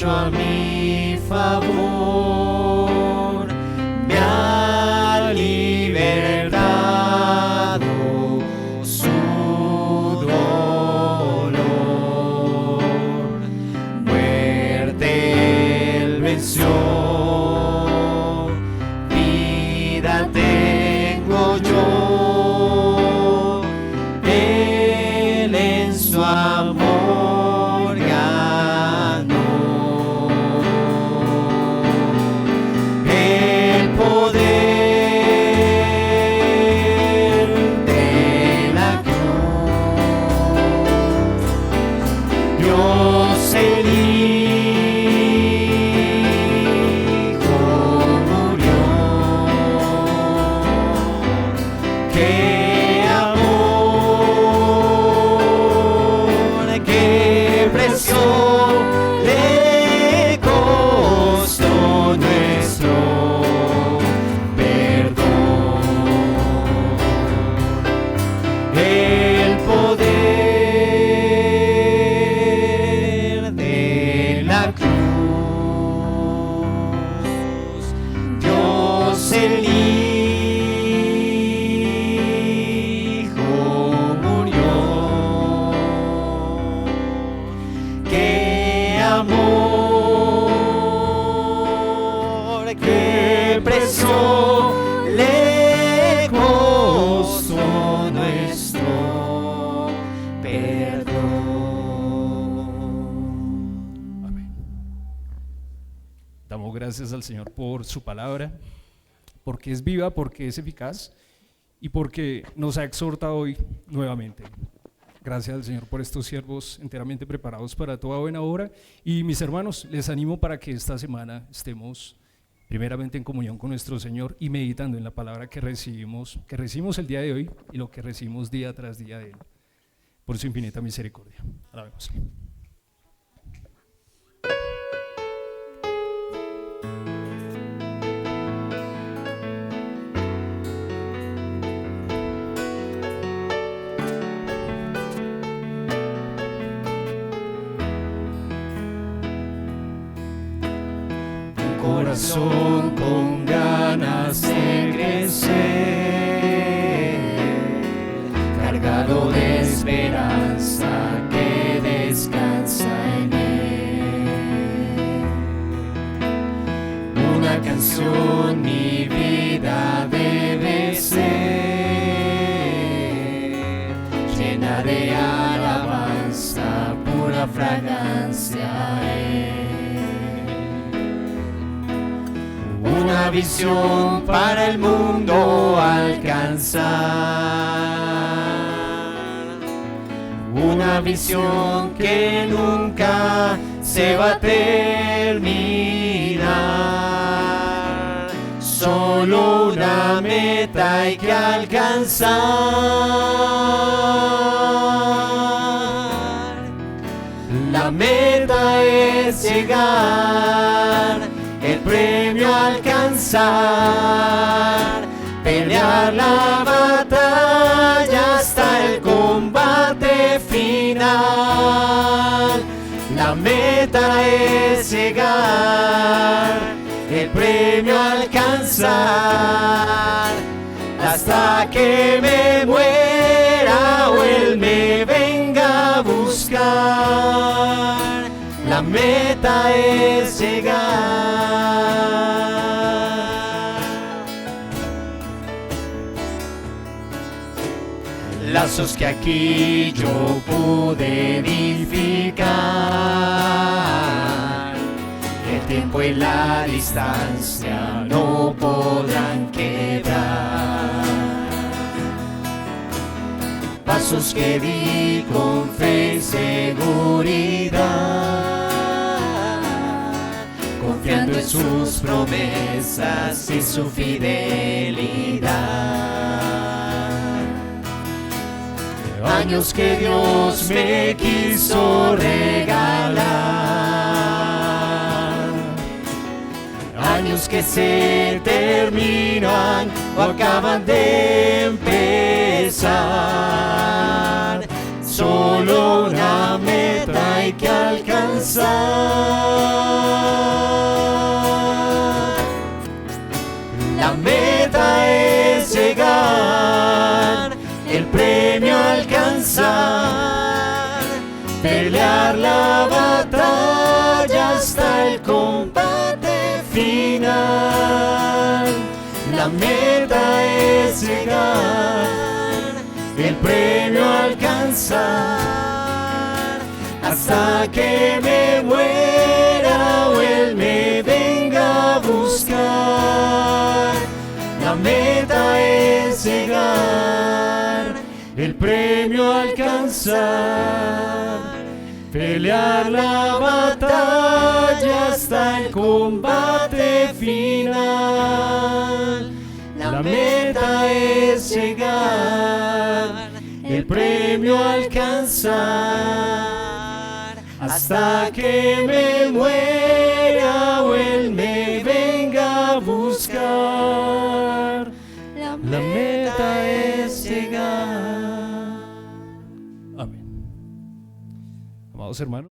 hecho a mi favor, me ha libertado su dolor. Muerte él venció, vida tengo yo, él en su amor ganó. El poder de la cruz, Dios el Hijo murió. Qué amor, qué precio le costó nuestro perdón. El poder de la cruz, Dios el Hijo murió. Qué amor, qué precio le costó nuestro perdón. Amén. Damos gracias al Señor por su palabra, porque es viva, porque es eficaz y porque nos ha exhortado hoy nuevamente. Gracias al Señor por estos siervos enteramente preparados para toda buena obra. Y mis hermanos, les animo para que esta semana estemos primeramente en comunión con nuestro Señor y meditando en la palabra que recibimos el día de hoy y lo que recibimos día tras día de Él, por su infinita misericordia. Alabemos. Corazón con ganas de crecer, cargado de esperanza que descansa en él. Una canción mi vida debe ser, llena de alabanza, pura fragancia a él. Una visión para el mundo alcanzar, una visión que nunca se va a terminar. Solo una meta hay que alcanzar. La meta es llegar, el premio alcanzar, pelear la batalla hasta el combate final. La meta es llegar, el premio alcanzar, hasta que me muera o él me venga a buscar. La meta es llegar. Lazos que aquí yo pude edificar, el tiempo y la distancia no podrán quebrar. Pasos que di con fe y seguridad, confiando en sus promesas y su fidelidad. Años que Dios me quiso regalar, años que se terminan o acaban de empezar. Solo una meta hay que alcanzar. el combate final. La meta es llegar, el premio alcanzar, hasta que me muera o Él me venga a buscar. La meta es llegar, el premio alcanzar, pelear la batalla hasta el combate final. La meta es llegar, el premio alcanzar, hasta que me muera o Él me venga a buscar. La meta es llegar. Amén. Amados hermanos.